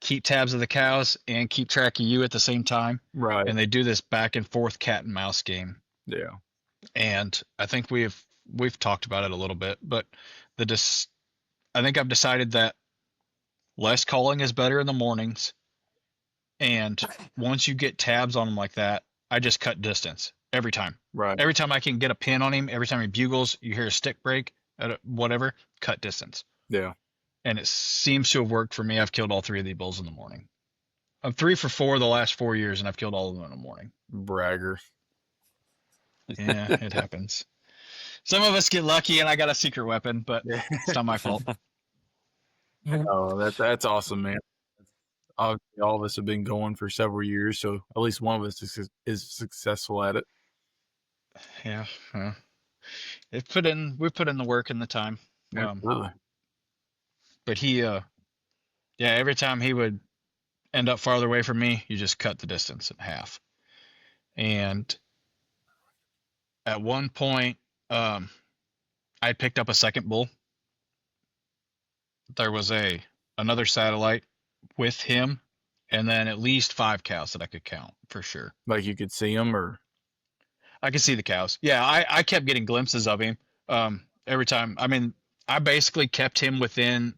keep tabs of the cows and keep track of you at the same time. Right. And they do this back and forth cat and mouse game. Yeah. And I think we've talked about it a little bit, but I think I've decided that less calling is better in the mornings. And once you get tabs on him like that, I just cut distance every time. Right. Every time I can get a pin on him, every time he bugles, you hear a stick break, whatever, cut distance. Yeah. And it seems to have worked for me. I've killed all 3 of the bulls in the morning. I'm 3 for 4 the last 4 years, and I've killed all of them in the morning. Bragger. Yeah, it happens. Some of us get lucky, and I got a secret weapon, but it's not my fault. Oh, that's awesome, man. Obviously, all of us have been going for several years, so at least one of us is successful at it. Yeah. We put in the work and the time. Absolutely. But he, every time he would end up farther away from me, you just cut the distance in half. And at one point, I picked up a second bull. There was another satellite with him and then at least 5 cows that I could count for sure. Like you could see them, or I could see the cows. Yeah, I kept getting glimpses of him every time. I mean, I basically kept him within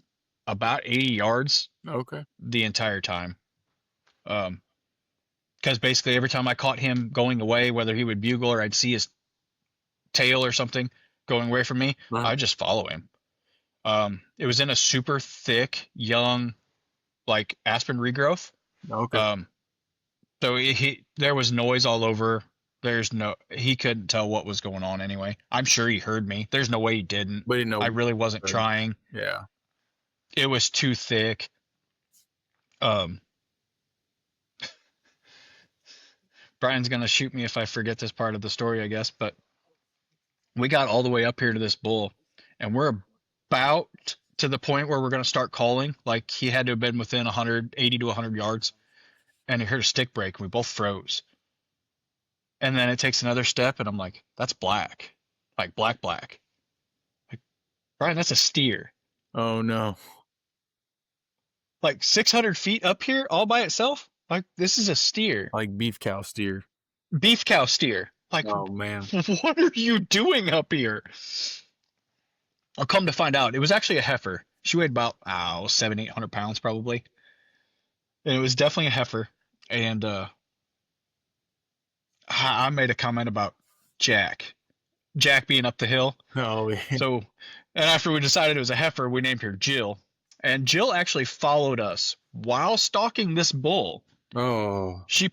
about 80 yards okay. the entire time. Because basically every time I caught him going away, whether he would bugle or I'd see his tail or something going away from me, Right. I'd just follow him. It was in a super thick, young, like aspen regrowth. Okay. So there was noise all over. He couldn't tell what was going on anyway. I'm sure he heard me. There's no way he didn't. But he know. I really wasn't trying. Yeah. It was too thick. Brian's going to shoot me if I forget this part of the story, I guess, but we got all the way up here to this bull, and we're about to the point where we're going to start calling. Like, he had to have been within 180 to 100 yards, and he heard a stick break, and we both froze. And then it takes another step, and I'm like, that's black. Like, black. Like, Brian, that's a steer. Oh, no. Like, 600 feet up here all by itself? Like, this is a steer. Like beef cow steer. Beef cow steer. Like, Oh, man. what are you doing up here? I'll come to find out, it was actually a heifer. She weighed about 700-800 pounds probably, and it was definitely a heifer. And I made a comment about Jack being up the hill. Oh, yeah. So, and after we decided it was a heifer, we named her Jill. And Jill actually followed us while stalking this bull. Oh. She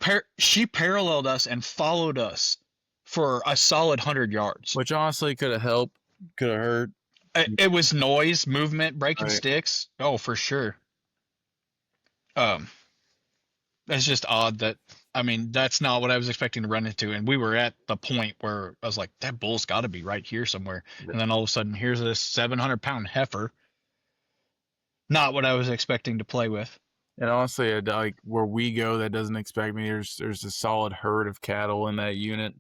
paralleled us and followed us for a solid 100 yards. Which honestly could have helped, could have hurt. It was noise, movement, breaking Right. sticks. Oh, for sure. It's just odd that, I mean, that's not what I was expecting to run into. And we were at the point where I was like, that bull's got to be right here somewhere. Yeah. And then all of a sudden, here's this 700-pound heifer. Not what I was expecting to play with. And honestly, like where we go, that doesn't expect me. There's a solid herd of cattle in that unit,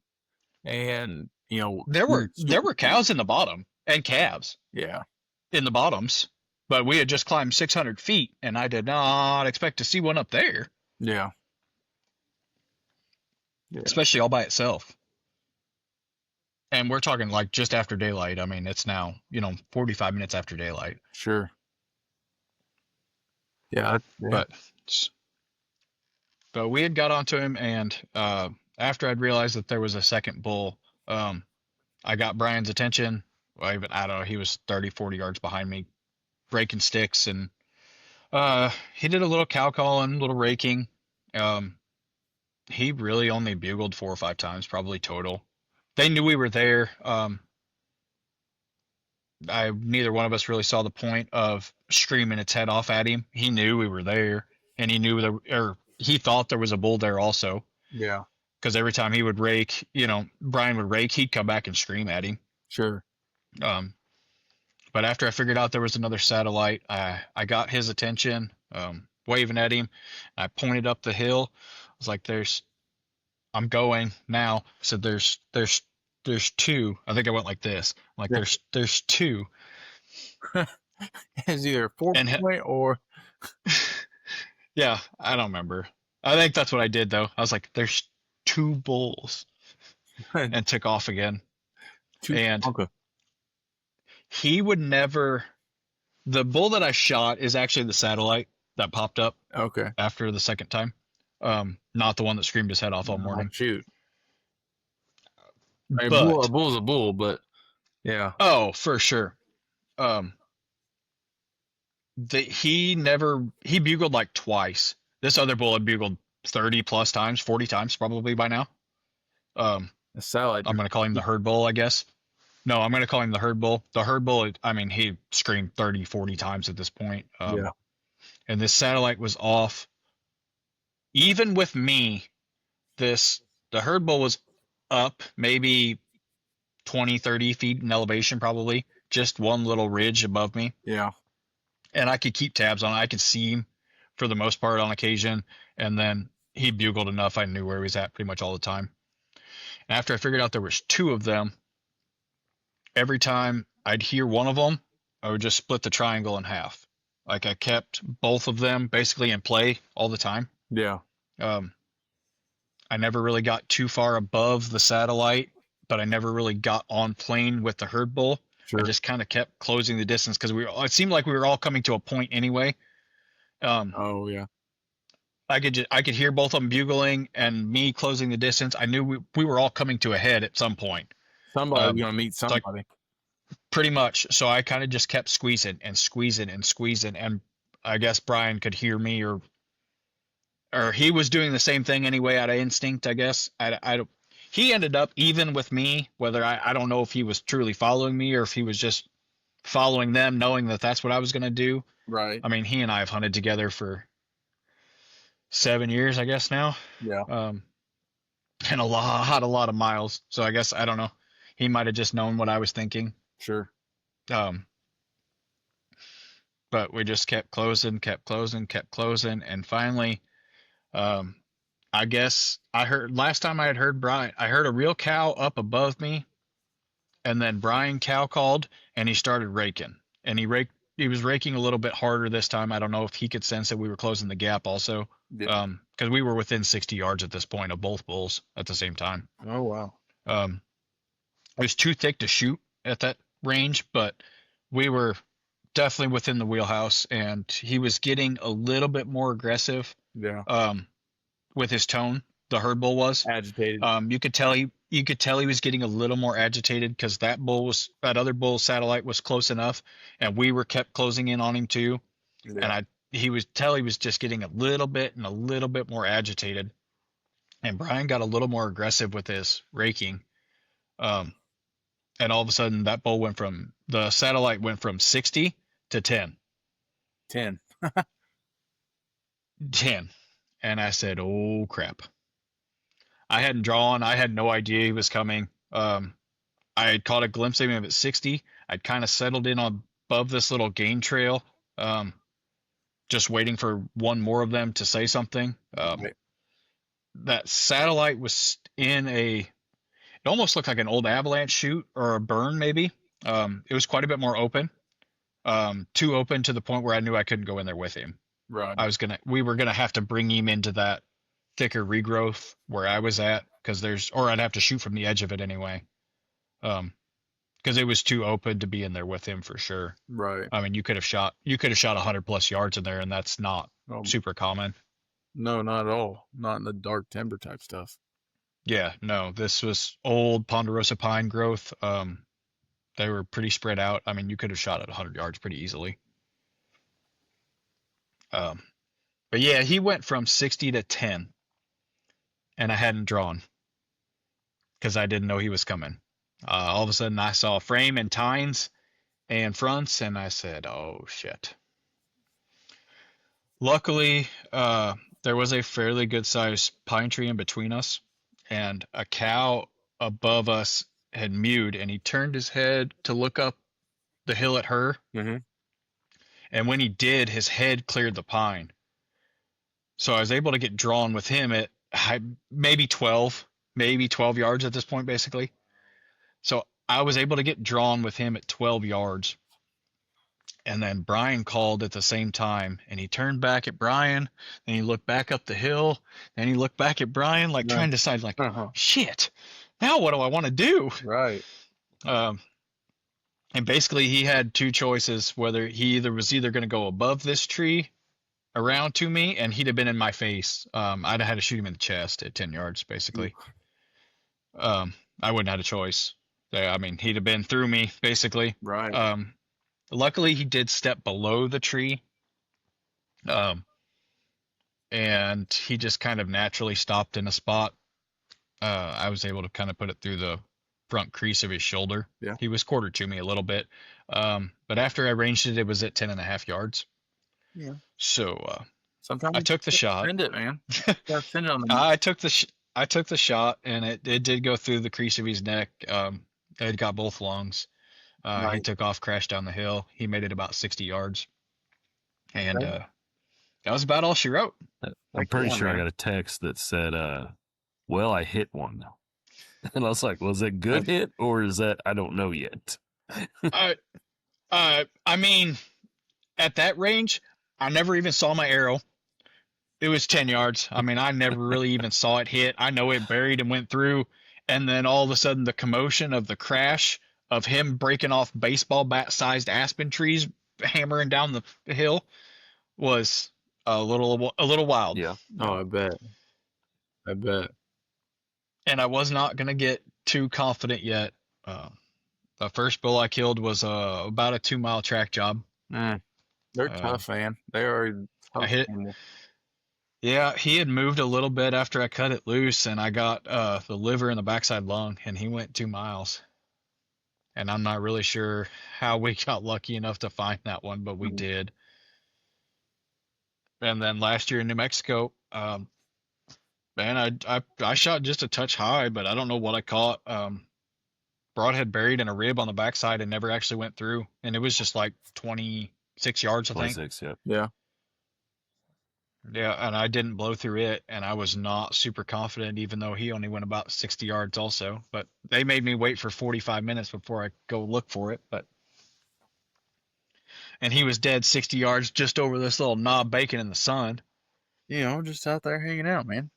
and you know There were cows in the bottom and calves Yeah. in the bottoms, but we had just climbed 600 feet, and I did not expect to see one up there, Yeah. especially all by itself. And we're talking like just after daylight. I mean, it's now 45 minutes after daylight. Sure. Yeah. But we had got onto him, and after I'd realized that there was a second bull, I got Brian's attention. Well, I don't know, he was 30, 40 yards behind me, breaking sticks, and he did a little cow calling, a little raking. He really only bugled 4 or 5 times, probably total. They knew we were there. Neither one of us really saw the point of screaming its head off at him. He knew we were there, and he thought there was a bull there also. Yeah. Because every time he would rake, Brian would rake, he'd come back and scream at him. Sure. But after I figured out there was another satellite, I got his attention, waving at him. I pointed up the hill. I was like, I'm going now. I said, there's 2. I think I went like this. I'm like, Yeah. there's 2. It's either 4-point or. Yeah, I don't remember. I think that's what I did though. I was like, there's 2 bulls, and took off again. And Okay. he would never. The bull that I shot is actually the satellite that popped up Okay. after the second time. Not the one that screamed his head off all morning. Shoot. A But bull's a bull, but yeah. oh, for sure. He bugled like twice. This other bull had bugled 30 plus times, 40 times probably by now. A satellite. I'm going to call him the herd bull, I guess. No, I'm going to call him the herd bull. The herd bull, I mean, he screamed 30, 40 times at this point. Yeah. And this satellite was off. Even with me, the herd bull was up maybe 20, 30 feet in elevation, probably. Just one little ridge above me. Yeah. And I could keep tabs on it. I could see him for the most part on occasion. And then he bugled enough. I knew where he was at pretty much all the time. And after I figured out there was 2 of them, every time I'd hear one of them, I would just split the triangle in half. Like I kept both of them basically in play all the time. Yeah. I never really got too far above the satellite, but I never really got on plane with the herd bull. Sure. I just kind of kept closing the distance because it seemed like we were all coming to a point anyway. Oh yeah. I could hear both of them bugling and me closing the distance. I knew we were all coming to a head at some point. Somebody's gonna meet somebody. Like, pretty much. So I kind of just kept squeezing and squeezing and squeezing, and I guess Brian could hear me, or he was doing the same thing anyway out of instinct. I guess I don't. He ended up even with me. Whether I don't know if he was truly following me or if he was just following them, knowing that that's what I was gonna do. Right. I mean, he and I have hunted together for 7 years, I guess now. Yeah. And a lot of miles. So I guess, I don't know. He might have just known what I was thinking. Sure. But we just kept closing, and finally, I guess last time I had heard Brian, I heard a real cow up above me, and then Brian cow called, and he started raking, and he was raking a little bit harder this time. I don't know if he could sense that we were closing the gap also. Yeah. Because we were within 60 yards at this point of both bulls at the same time. Oh wow. It was too thick to shoot at that range, but we were definitely within the wheelhouse, and he was getting a little bit more aggressive. Yeah. With his tone, the herd bull was Agitated. You could tell he was getting a little more agitated because that other bull satellite was close enough, and we were kept closing in on him too. Yeah. And he was just getting a little bit more agitated. And Brian got a little more aggressive with his raking. And all of a sudden the satellite went from 60 to 10. 10. 10. And I said, oh crap. I hadn't drawn. I had no idea he was coming. I had caught a glimpse of him at 60. I'd kind of settled in above this little gain trail, just waiting for one more of them to say something. Right. That satellite was it almost looked like an old avalanche chute or a burn maybe. It was quite a bit more open, too open to the point where I knew I couldn't go in there with him. Right. We were gonna have to bring him into that thicker regrowth where I was at, or I'd have to shoot from the edge of it anyway. Because it was too open to be in there with him for sure. Right. I mean, you could have shot 100+ yards in there, and that's not super common. No, not at all. Not in the dark timber type stuff. Yeah, no, this was old ponderosa pine growth. They were pretty spread out. I mean, you could have shot at 100 yards pretty easily. But yeah, he went from 60 to 10, and I hadn't drawn because I didn't know he was coming. All of a sudden, I saw frame and tines and fronts, and I said, "Oh shit!" Luckily, there was a fairly good-sized pine tree in between us, and a cow above us had mewed, and he turned his head to look up the hill at her. Mm-hmm. And when he did, his head cleared the pine. So I was able to get drawn with him at maybe 12 yards at this point, basically. So I was able to get drawn with him at 12 yards. And then Brian called at the same time, and he turned back at Brian, and he looked back up the hill, and he looked back at Brian, like trying to decide, like, shit, now what do I want to do? Right. And basically he had two choices, whether he was either going to go above this tree around to me, and he'd have been in my face. I'd have had to shoot him in the chest at 10 yards, basically. I wouldn't have had a choice. I mean, he'd have been through me, basically. Right. Luckily, he did step below the tree. And he just kind of naturally stopped in a spot. I was able to kind of put it through the front crease of his shoulder. Yeah. He was quartered to me a little bit. But after I ranged it, it was at 10.5 yards. Yeah. So sometimes I took the shot. Send it, man. Yeah, send it on the I took the shot, and it did go through the crease of his neck. It got both lungs. Right. He took off, crashed down the hill. He made it about 60 yards. And that was about all she wrote. I'm pretty sure I got a text that said, well, I hit one. And I was like, was it good hit, or is that, I don't know yet. I mean, at that range, I never even saw my arrow. It was 10 yards. I mean, I never really even saw it hit. I know it buried and went through, and then all of a sudden the commotion of the crash of him breaking off baseball bat-sized aspen trees, hammering down the hill, was a little wild. Yeah. Oh, I bet. And I was not gonna get too confident yet. The first bull I killed was about a 2-mile track job. They're tough, man. They are tough. I hit. Animal. Yeah, he had moved a little bit after I cut it loose, and I got the liver and the backside lung, and he went 2 miles. And I'm not really sure how we got lucky enough to find that one, but we did. And then last year in New Mexico, man, I shot just a touch high, but I don't know what I caught. Broadhead buried in a rib on the backside and never actually went through, and it was just like 26 yards, I think. 26, yeah. Yeah. Yeah, and I didn't blow through it, and I was not super confident, even though he only went about 60 yards also. But they made me wait for 45 minutes before I go look for it. And he was dead 60 yards just over this little knob bacon in the sun. You know, just out there hanging out, man.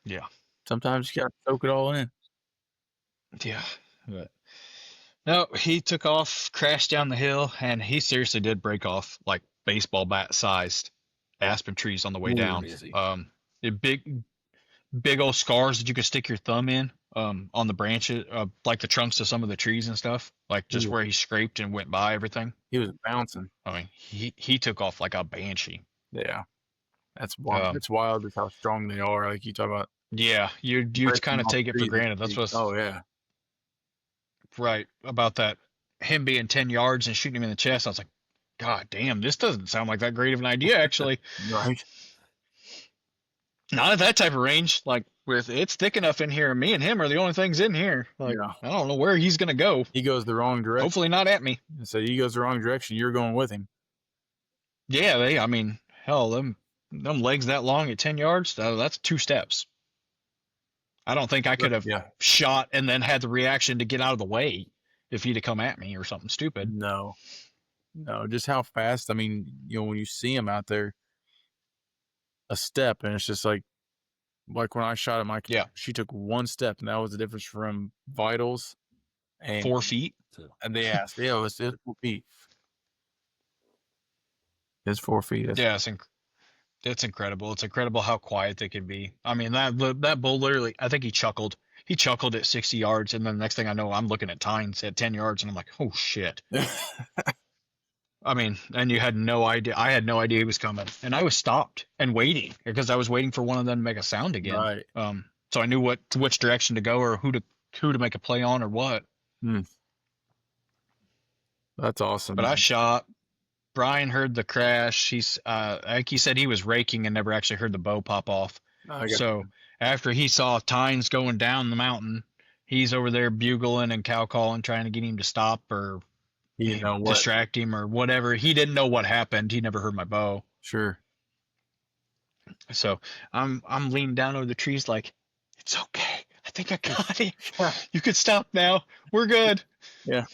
Yeah. Sometimes you got to soak it all in. Yeah. But no, he took off, crashed down the hill, and he seriously did break off like baseball bat sized aspen trees on the way down. Easy. Big old scars that you could stick your thumb in on the branches, like the trunks of some of the trees and stuff, like just where he scraped and went by everything. He was bouncing. I mean, he took off like a banshee. Yeah. That's wild. It's wild just how strong they are. Like you talk about. Yeah, you kind of take it for granted. That's what's yeah. Right about that. Him being 10 yards and shooting him in the chest, I was like, God damn, this doesn't sound like that great of an idea, actually. Right. Not at that type of range. Like, it's thick enough in here, and me and him are the only things in here. Like, Yeah. I don't know where he's gonna go. He goes the wrong direction. Hopefully not at me. So he goes the wrong direction. You're going with him. Yeah, I mean, hell, them legs that long at 10 yards, that's 2 steps. I don't think I could have shot and then had the reaction to get out of the way if he'd have come at me or something stupid. No, just how fast. I mean, you know, when you see him out there, a step, and it's just like when I shot at my cat, she took 1 step, and that was the difference from vitals and 4 feet. And they asked, yeah, it's 4 feet. It's 4 feet. Yeah, it's incredible. It's incredible how quiet they can be. I mean, that bull literally, I think he chuckled. He chuckled at 60 yards, and then the next thing I know, I'm looking at tines at 10 yards, and I'm like, oh, shit. I mean, and you had no idea. I had no idea he was coming. And I was stopped and waiting because I was waiting for one of them to make a sound again. Right. So I knew which direction to go or who to make a play on or what. That's awesome. But I shot. Brian heard the crash. Like he said, he was raking and never actually heard the bow pop off. So after he saw tines going down the mountain, he's over there bugling and cow calling, trying to get him to stop or distract him or whatever. He didn't know what happened. He never heard my bow. Sure. So I'm leaning down over the trees like, it's okay. I think I got it. You could stop now. We're good. Yeah.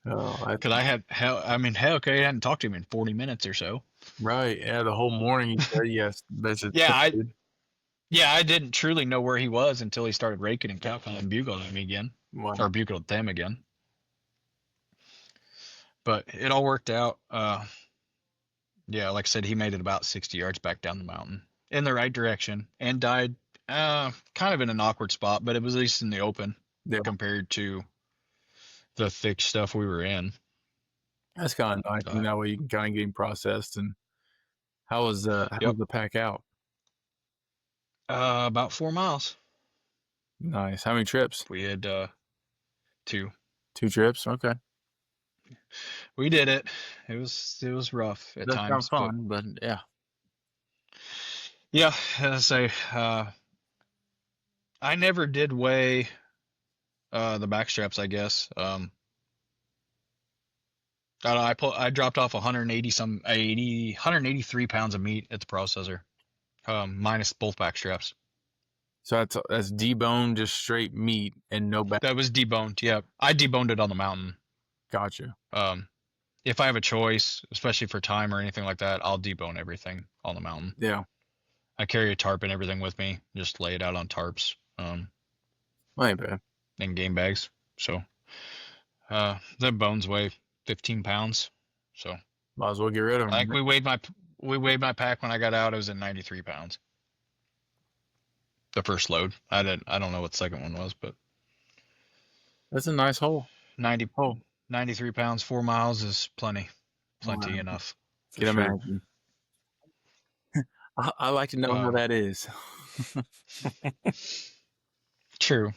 Oh, because I had okay, I hadn't talked to him in 40 minutes or so. Right. Yeah. The whole morning he said yes. I didn't truly know where he was until he started raking and cow calling and bugling at me again. Wow. Or bugled them again. But it all worked out. Yeah, like I said, he made it about 60 yards back down the mountain in the right direction and died kind of in an awkward spot, but it was at least in the open compared to the thick stuff we were in. That's kind of nice. That way you can kind of get him processed. And how was the pack out? About 4 miles. Nice. How many trips? We had 2. 2 trips? Okay. We did it. It was rough at times. That's fun, but yeah. Yeah, as I say, I never did weigh the back straps, I guess. I dropped off 183 pounds of meat at the processor, minus both back straps. So that's deboned, just straight meat and no back. That was deboned. Yeah, I deboned it on the mountain. Gotcha. if I have a choice, especially for time or anything like that, I'll debone everything on the mountain. Yeah. I carry a tarp and everything with me. Just lay it out on tarps, Ain't bad. and game bags. So, the bones weigh 15 pounds. So Might as well get rid of them. I think we weighed my pack when I got out. It was at 93 pounds. The first load. I don't know what the second one was, but That's a nice hole. 93 pounds, 4 miles is plenty enough. Can imagine. I like to know how that is. True.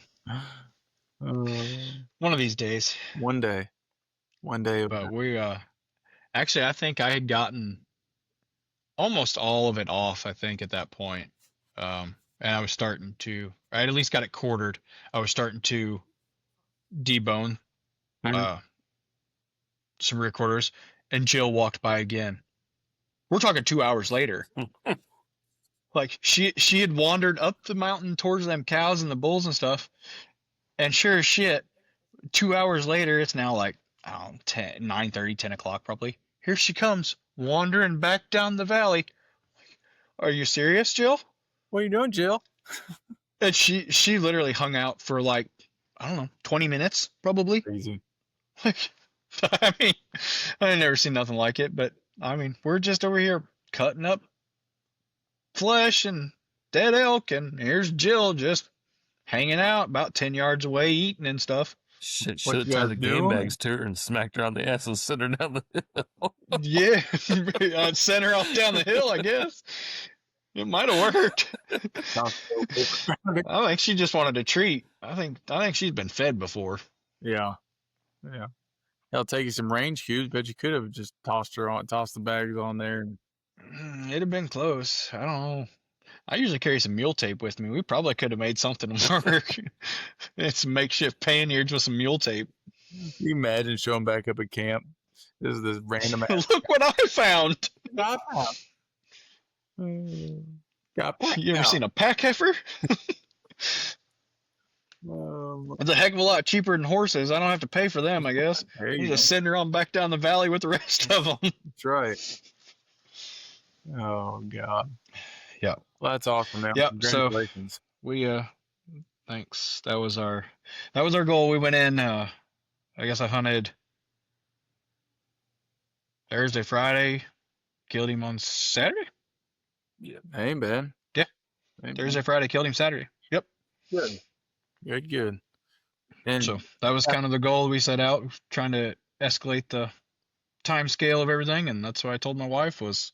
One of these days. One day. But we actually, I think I had gotten almost all of it off, I think, at that point. And I was starting to, I had at least got it quartered. I was starting to debone some rear quarters, and Jill walked by again. We're talking 2 hours later. Like she had wandered up the mountain towards them cows and the bulls and stuff, and sure as shit, 2 hours later, it's now like 9:30, 10 o'clock probably. Here she comes, wandering back down the valley. Are you serious, Jill? What are you doing, Jill? And she literally hung out for like, I don't know, 20 minutes probably. Crazy. Like, I mean, I ain't never seen nothing like it. But I mean, we're just over here cutting up flesh and dead elk, and here's Jill just hanging out about 10 yards away, eating and stuff. Should What have you tied guys the game doing? bags to her and smacked her on the ass and sent her down the hill. Yeah, I'd send her off down the hill, I guess. It might have worked. I think she just wanted a treat. I think she's been fed before. Yeah. I'll take you some range cubes, but you could have just tossed the bags on there. It'd have been close. I don't know. I usually carry some mule tape with me. We probably could have made something work. It's a makeshift panniers with some mule tape. Can you imagine showing back up at camp? This is this random ass. Look what I found. You ever seen a pack heifer? It's a heck of a lot cheaper than horses. I don't have to pay for them, I guess. You just send her on back down the valley with the rest of them. That's right. Oh God. Yeah. Well, that's awesome, man. Yep. Congratulations. So we thanks. That was our goal. We went in. I guess I hunted Thursday, Friday. Killed him on Saturday. Yeah. Ain't bad. Yeah. Ain't Thursday, Friday. Killed him Saturday. Yep. Good. Good. And so that was kind of the goal we set out, trying to escalate the time scale of everything, and that's what I told my wife was,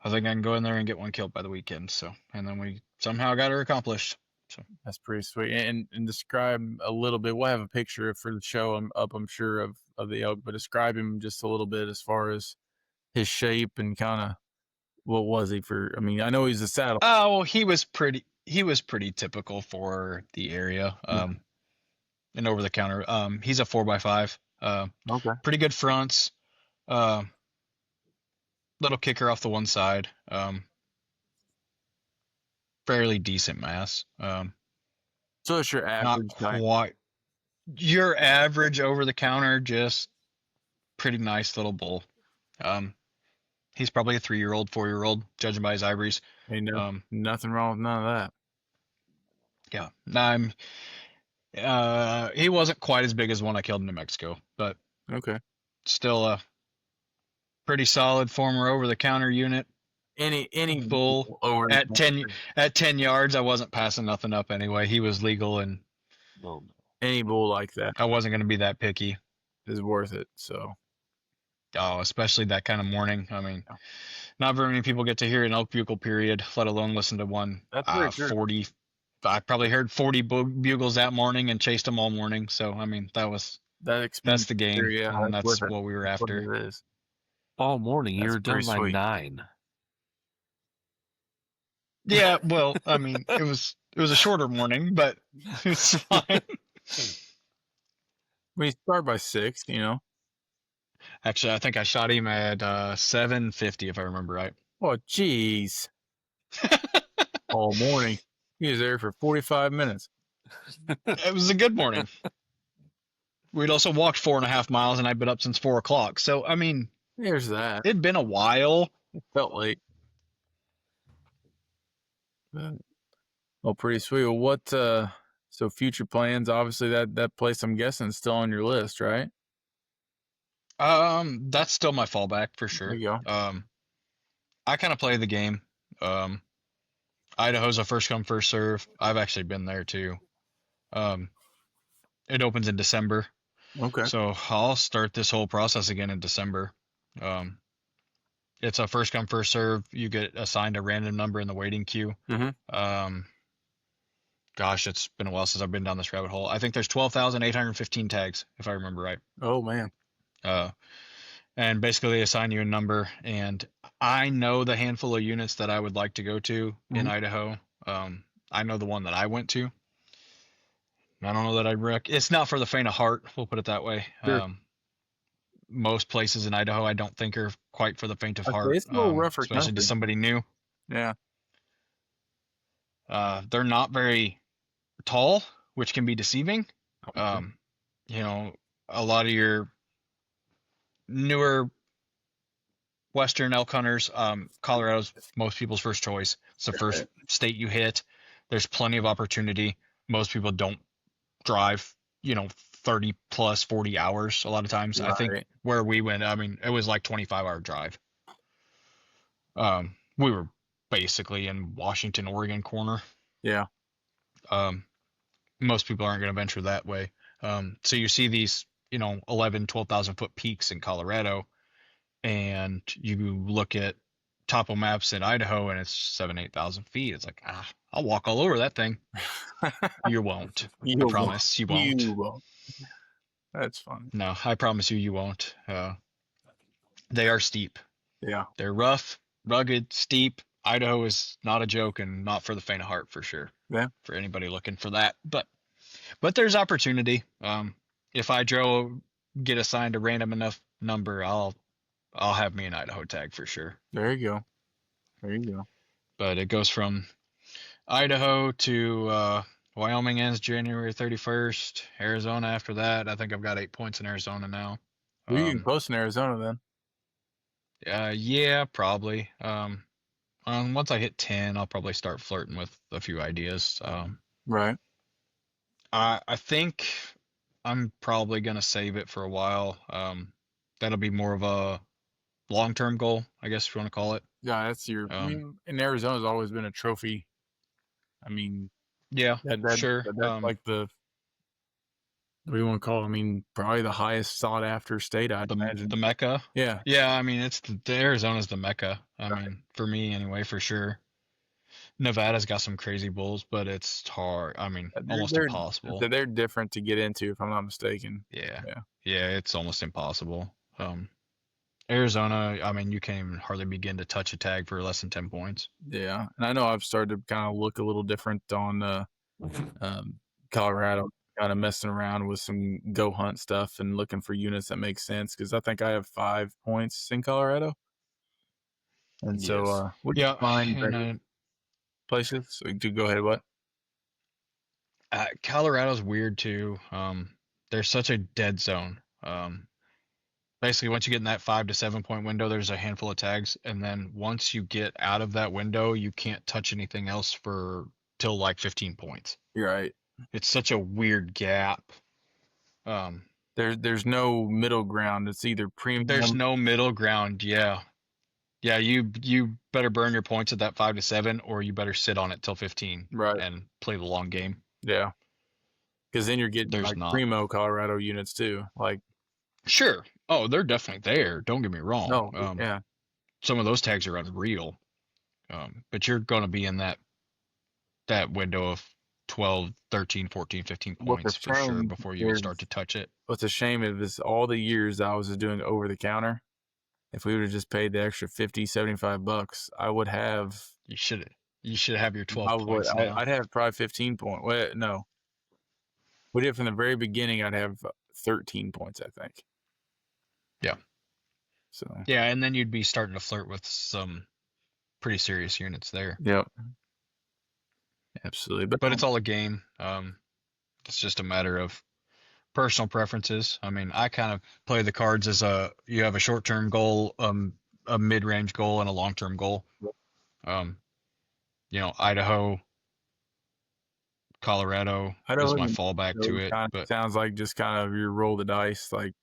I think I can go in there and get one killed by the weekend. So, and then we somehow got her accomplished. So that's pretty sweet. And describe a little bit. We'll have a picture for the show I'm sure of the elk, but describe him just a little bit as far as his shape and kind of what was he for? I mean, I know he's a saddle. Oh, well, he was pretty typical for the area. And over the counter. He's a 4x5. Okay. Pretty good fronts. Little kicker off the one side. Fairly decent mass. So it's your average. Not quite. Your average over the counter, just pretty nice little bull. He's probably a 3-year-old, 4-year-old, judging by his ivories. Hey, nothing wrong with none of Yeah. that. He wasn't quite as big as one I killed in New Mexico, but okay. Still a pretty solid former over the counter unit. Any bull over at 10 yards, I wasn't passing nothing up anyway. He was legal, and any bull like that, I wasn't going to be that picky. Is worth it. So, especially that kind of morning. I mean, not very many people get to hear an elk bugle period, let alone listen to one. That's 40. I probably heard 40 bugles that morning and chased them all morning. So I mean, that's the game, and that's what we were after. It is. All morning, you were done by 9. Yeah, well, I mean, it was a shorter morning, but it's fine. We start by 6, Actually, I think I shot him at 7:50, if I remember right. Oh, jeez. All morning. He was there for 45 minutes. It was a good morning. we'd also walked 4.5 miles, and I'd been up since 4 o'clock. So I mean, There's that. it'd been a while. It felt late. Well, pretty sweet. Well, what? So future plans? Obviously, that place I'm guessing is still on your list, right? That's still my fallback for There sure. you go. I kind of play the game. Idaho's a first come first serve. I've actually been there too. It opens in December, Okay. so I'll start this whole process again in December. It's a first come first serve. You get assigned a random number in the waiting queue. Mm-hmm. Gosh, it's been a while since I've been down this rabbit hole. I think there's 12,815 tags, if I remember right. Oh man. And basically they assign you a number, and I know the handful of units that I would like to go to in Idaho. I know the one that I went to. I don't know that I'd it's not for the faint of heart, we'll put it that way. Sure. Most places in Idaho I don't think are quite for the faint of heart. It's a little rougher especially country. to somebody new. Yeah. They're not very tall, which can be deceiving. Okay. You know, a lot of your newer Western elk hunters, Colorado's most people's first choice. It's the first state you hit. There's plenty of opportunity. Most people don't drive, 30 plus 40 hours a lot of times. Right. I think where we went, I mean, it was like 25-hour drive. We were basically in Washington, Oregon corner. Yeah. Most people aren't going to venture that way. So you see these, 11, 12,000 foot peaks in Colorado, and you look at topo maps in Idaho and it's 7,000-8,000 feet. It's like, I'll walk all over that thing. You won't. I promise you won't. You won't. That's fun. No, I promise you won't. They are steep. Yeah. They're rough, rugged, steep. Idaho is not a joke, and not for the faint of heart, for sure. Yeah. For anybody looking for that. But there's opportunity. If I get assigned a random enough number, I'll have me an Idaho tag for sure. There you go. But it goes from Idaho to Wyoming ends January 31st. Arizona after that. I think I've got 8 points in Arizona now. Well, you can post in Arizona then. Yeah, probably. Once I hit 10, I'll probably start flirting with a few ideas. Right. I think I'm probably gonna save it for a while. That'll be more of a long-term goal, I guess if you want to call it. Yeah, that's your. I mean, in Arizona's always been a trophy. I mean, yeah, sure. That's like the. What do you want to call it? I mean, probably the highest sought after state, I'd imagine. The Mecca. Yeah. Yeah, I mean, the Arizona's the Mecca. I mean, for me anyway, for sure. Nevada's got some crazy bulls, but it's hard. I mean, almost impossible. They're different to get into, if I'm not mistaken. Yeah, it's almost impossible. Arizona, I mean, you can't even hardly begin to touch a tag for less than 10 points. Yeah, and I know I've started to kind of look a little different on Colorado, kind of messing around with some go hunt stuff and looking for units that make sense, because I think I have 5 points in Colorado. And so, would you find places? So go ahead, what? Colorado's weird too. There's such a dead zone. Basically, once you get in that 5 to 7 point window, there's a handful of tags, and then once you get out of that window, you can't touch anything else till like 15 points. You're right. It's such a weird gap. There's no middle ground. It's either premium. There's no middle ground. Yeah. You better burn your points at that 5 to 7, or you better sit on it till 15, right, and play the long game. Yeah, because then you're getting primo Colorado units too. Like, sure. Oh, they're definitely there. Don't get me wrong. No, yeah. Some of those tags are unreal. But you're going to be in that window of 12, 13, 14, 15 points for sure before you start to touch it. What's a shame is all the years I was doing over the counter, if we would have just paid the extra $50, $75, I would have. You should have your 12 points now. I'd have probably 15 points. Wait, no. We did from the very beginning. I'd have 13 points, I think. Yeah. So. Yeah, and then you'd be starting to flirt with some pretty serious units there. Yep. Absolutely. But it's all a game. It's just a matter of personal preferences. I mean, I kind of play the cards as you have a short-term goal, a mid-range goal, and a long-term goal. Idaho, Colorado is my fallback to it. But sounds like just kind of you roll the dice, like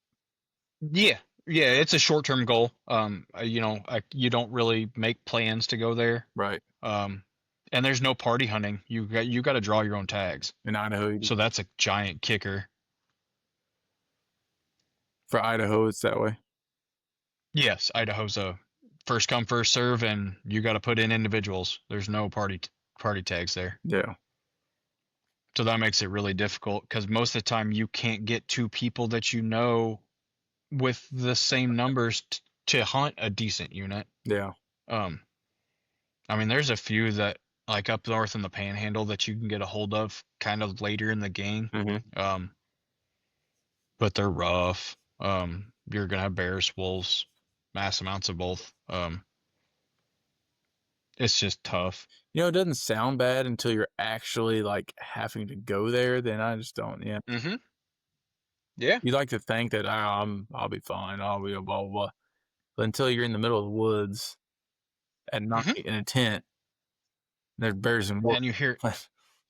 yeah, it's a short-term goal. You don't really make plans to go there. right. And there's no party hunting. You got to draw your own tags. In Idaho, So that's a giant kicker. For Idaho, it's that way. Yes, Idaho's a first come first serve, and you got to put in individuals. There's no party tags there. Yeah. So that makes it really difficult because most of the time you can't get two people that you know with the same numbers to hunt a decent unit. Yeah. I mean, there's a few that like up north in the Panhandle that you can get a hold of kind of later in the game. Mm-hmm. But they're rough. You're gonna have bears, wolves, mass amounts of both. It's just tough. It doesn't sound bad until you're actually like having to go there. Then I just don't. Yeah. Mm-hmm. Yeah. You like to think that I'll be fine. I'll be blah blah blah. But until you're in the middle of the woods at night in a tent, there's bears and wolves.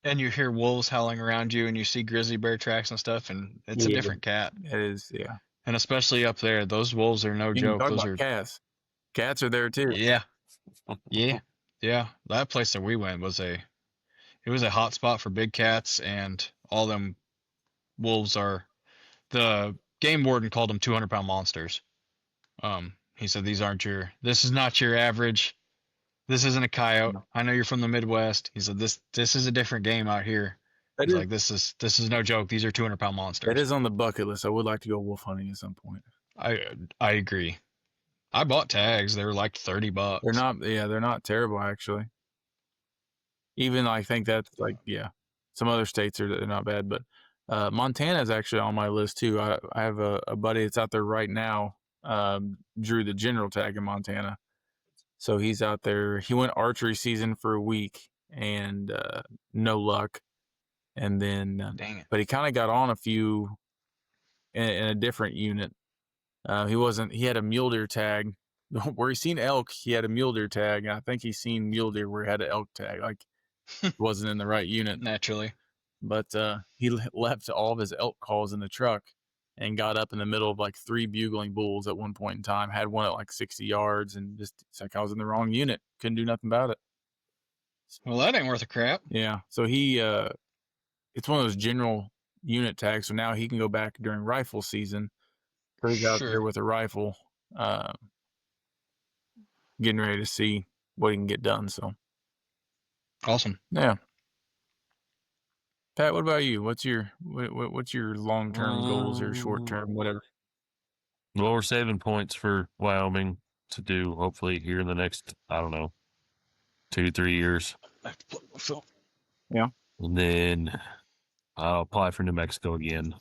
And you hear wolves howling around you, and you see grizzly bear tracks and stuff, and it's a different cat. It is, yeah. And especially up there, those wolves are no joke. Those are cats. Cats are there too. Yeah. Yeah. That place that we went was a hot spot for big cats, and all them wolves are. The game warden called them 200-pound monsters. He said this is not your average. This isn't a coyote. I know you're from the Midwest. He said this is a different game out here. He's like, this is no joke. These are 200-pound monsters. It is on the bucket list. I would like to go wolf hunting at some point. I agree. I bought tags. They were like $30. They're not terrible actually. Even I think that's like, some other states they're not bad, but Montana is actually on my list too. I have a buddy that's out there right now, drew the general tag in Montana. So he's out there. He went archery season for a week and no luck. And then, dang it. But he kind of got on a few in a different unit. He had a mule deer tag where he's seen elk. He had a mule deer tag. And I think he's seen mule deer where he had an elk tag. Like, wasn't in the right unit. Naturally. But he left all of his elk calls in the truck and got up in the middle of like 3 bugling bulls at one point in time. Had one at like 60 yards and it's like I was in the wrong unit. Couldn't do nothing about it. Well, that ain't worth a crap. Yeah. So he, it's one of those general unit tags. So now he can go back during rifle season. He's out there with a rifle, getting ready to see what he can get done. So awesome. Yeah. Pat, what about you? What's your long-term goals or short-term, whatever? Well, we're saving points for Wyoming to do hopefully here in the next, 2-3 years. Yeah. And then I'll apply for New Mexico again.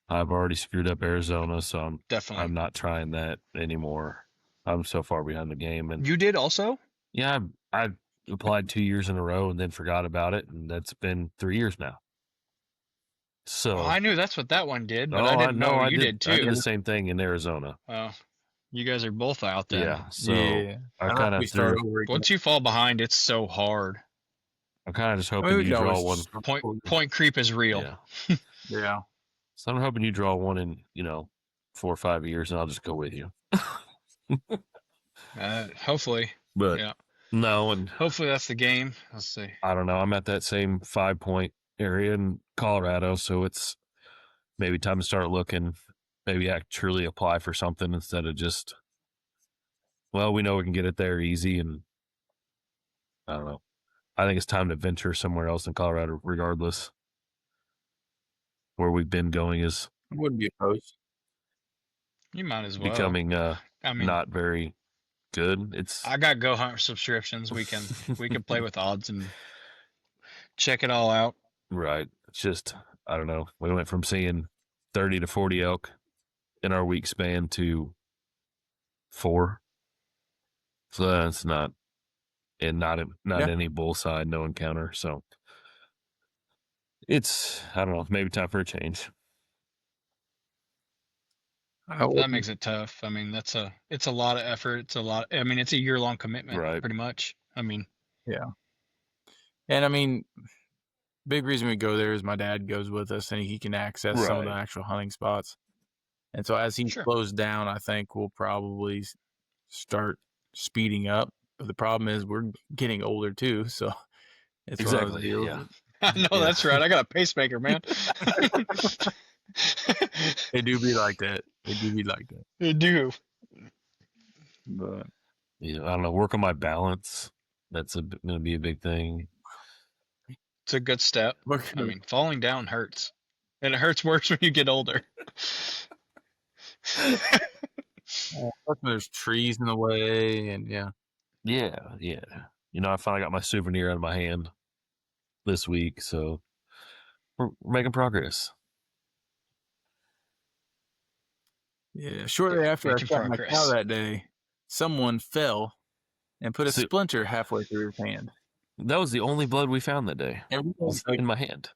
I've already screwed up Arizona, so I'm not trying that anymore. I'm so far behind the game. And you did also? Yeah, I applied 2 years in a row and then forgot about it, and that's been 3 years now. So I knew that's what that one did, but I didn't know you did too. I did the same thing in Arizona. Well, you guys are both out there. Yeah, so I kind of once you fall behind, it's so hard. I'm kind of just hoping you draw one. Point creep is real. Yeah. Yeah. So I'm hoping you draw one in 4 or 5 years, and I'll just go with you. Hopefully. But yeah. No, and hopefully that's the game. Let's see. I don't know. I'm at that same 5-point area in Colorado, so it's maybe time to start looking. Maybe truly apply for something instead of just, well, we know we can get it there easy, and I don't know. I think it's time to venture somewhere else in Colorado, regardless. Where we've been going is I wouldn't be opposed. You might as well becoming not very good. I got Go Hunt subscriptions. We can play with odds and check it all out. Right. It's just I don't know. We went from seeing 30 to 40 elk in our week span to 4. So that's not any bull side, no encounter. So it's I don't know, maybe time for a change. That makes it tough. I mean, it's a lot of effort. It's a year-long commitment, Right. pretty much. I mean, yeah. And I mean, big reason we go there is my dad goes with us, and he can access some of the Right. actual hunting spots. And so as he Sure. slows down, I think we'll probably start speeding up. But the problem is we're getting older too, so it's one of those Exactly. deals. Yeah. I know Yeah. that's right. I got a pacemaker, man. They do be like that. They do be like that. They do. But I don't know. Work on my balance. That's going to be a big thing. It's a good step. I mean, falling down hurts, and it hurts worse when you get older. there's trees in the way, and yeah. Yeah. I finally got my souvenir out of my hand this week, so we're making progress. Yeah, shortly after I making shot my progress. cow that day, someone fell and put a So- splinter halfway through his hand. That was the only blood we found that day. Was in my hand.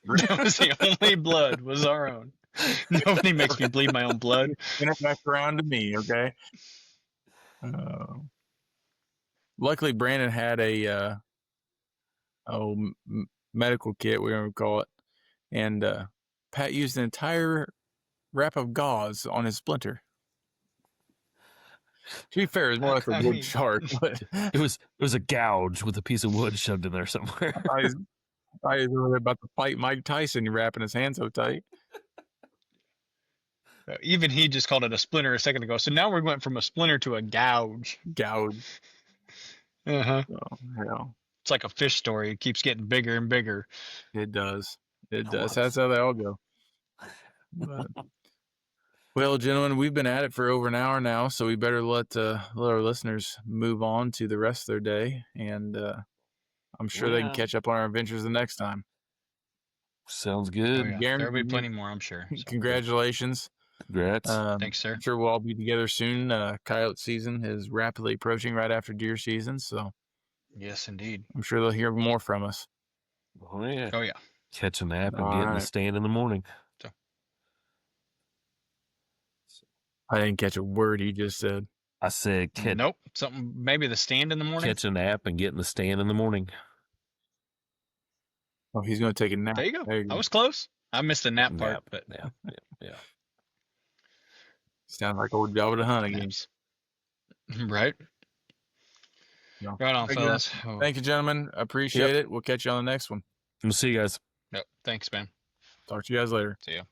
That was the only blood was our own. Nobody makes me bleed my own blood. Spin it back around to me, okay? Luckily, Brandon had a medical kit, whatever we call it, and Pat used an entire wrap of gauze on his splinter. To be fair, it's more like a wood shark, but It was a gouge with a piece of wood shoved in there somewhere. I was really about to fight Mike Tyson wrapping his hand so tight. Even he just called it a splinter a second ago. So now we went from a splinter to a gouge. Gouge. Uh-huh. So, yeah, It's like a fish story. It keeps getting bigger and bigger. it does. It Oh, does. wow. That's how they all go. But, well, gentlemen, we've been at it for over an hour now, so we better let our listeners move on to the rest of their day, and I'm sure they can Yeah. catch up on our adventures the next time. Sounds Oh, good. yeah. Garen, There'll be plenty more, I'm sure. So. Congratulations. Congrats. Thanks, sir. I'm sure we'll all be together soon. Coyote season is rapidly approaching right after deer season, so Yes, indeed. I'm sure they'll hear more from us. Oh yeah. Oh, yeah. Catch a nap and All get in the right. stand in the morning. I didn't catch a word he just said. I said Nope. Maybe the stand in the morning. catch a nap and get in the stand in the morning. Oh, he's going to take a nap. There you go. I was close. I missed the nap part, but Yeah. Sounds like old Jabba the Hutt again. naps. Right. No. Right on, Thank you. fellas. Oh. Thank you, gentlemen. Appreciate it. We'll catch you on the next one. We'll see you guys. Yep. Thanks, man. Talk to you guys later. See ya.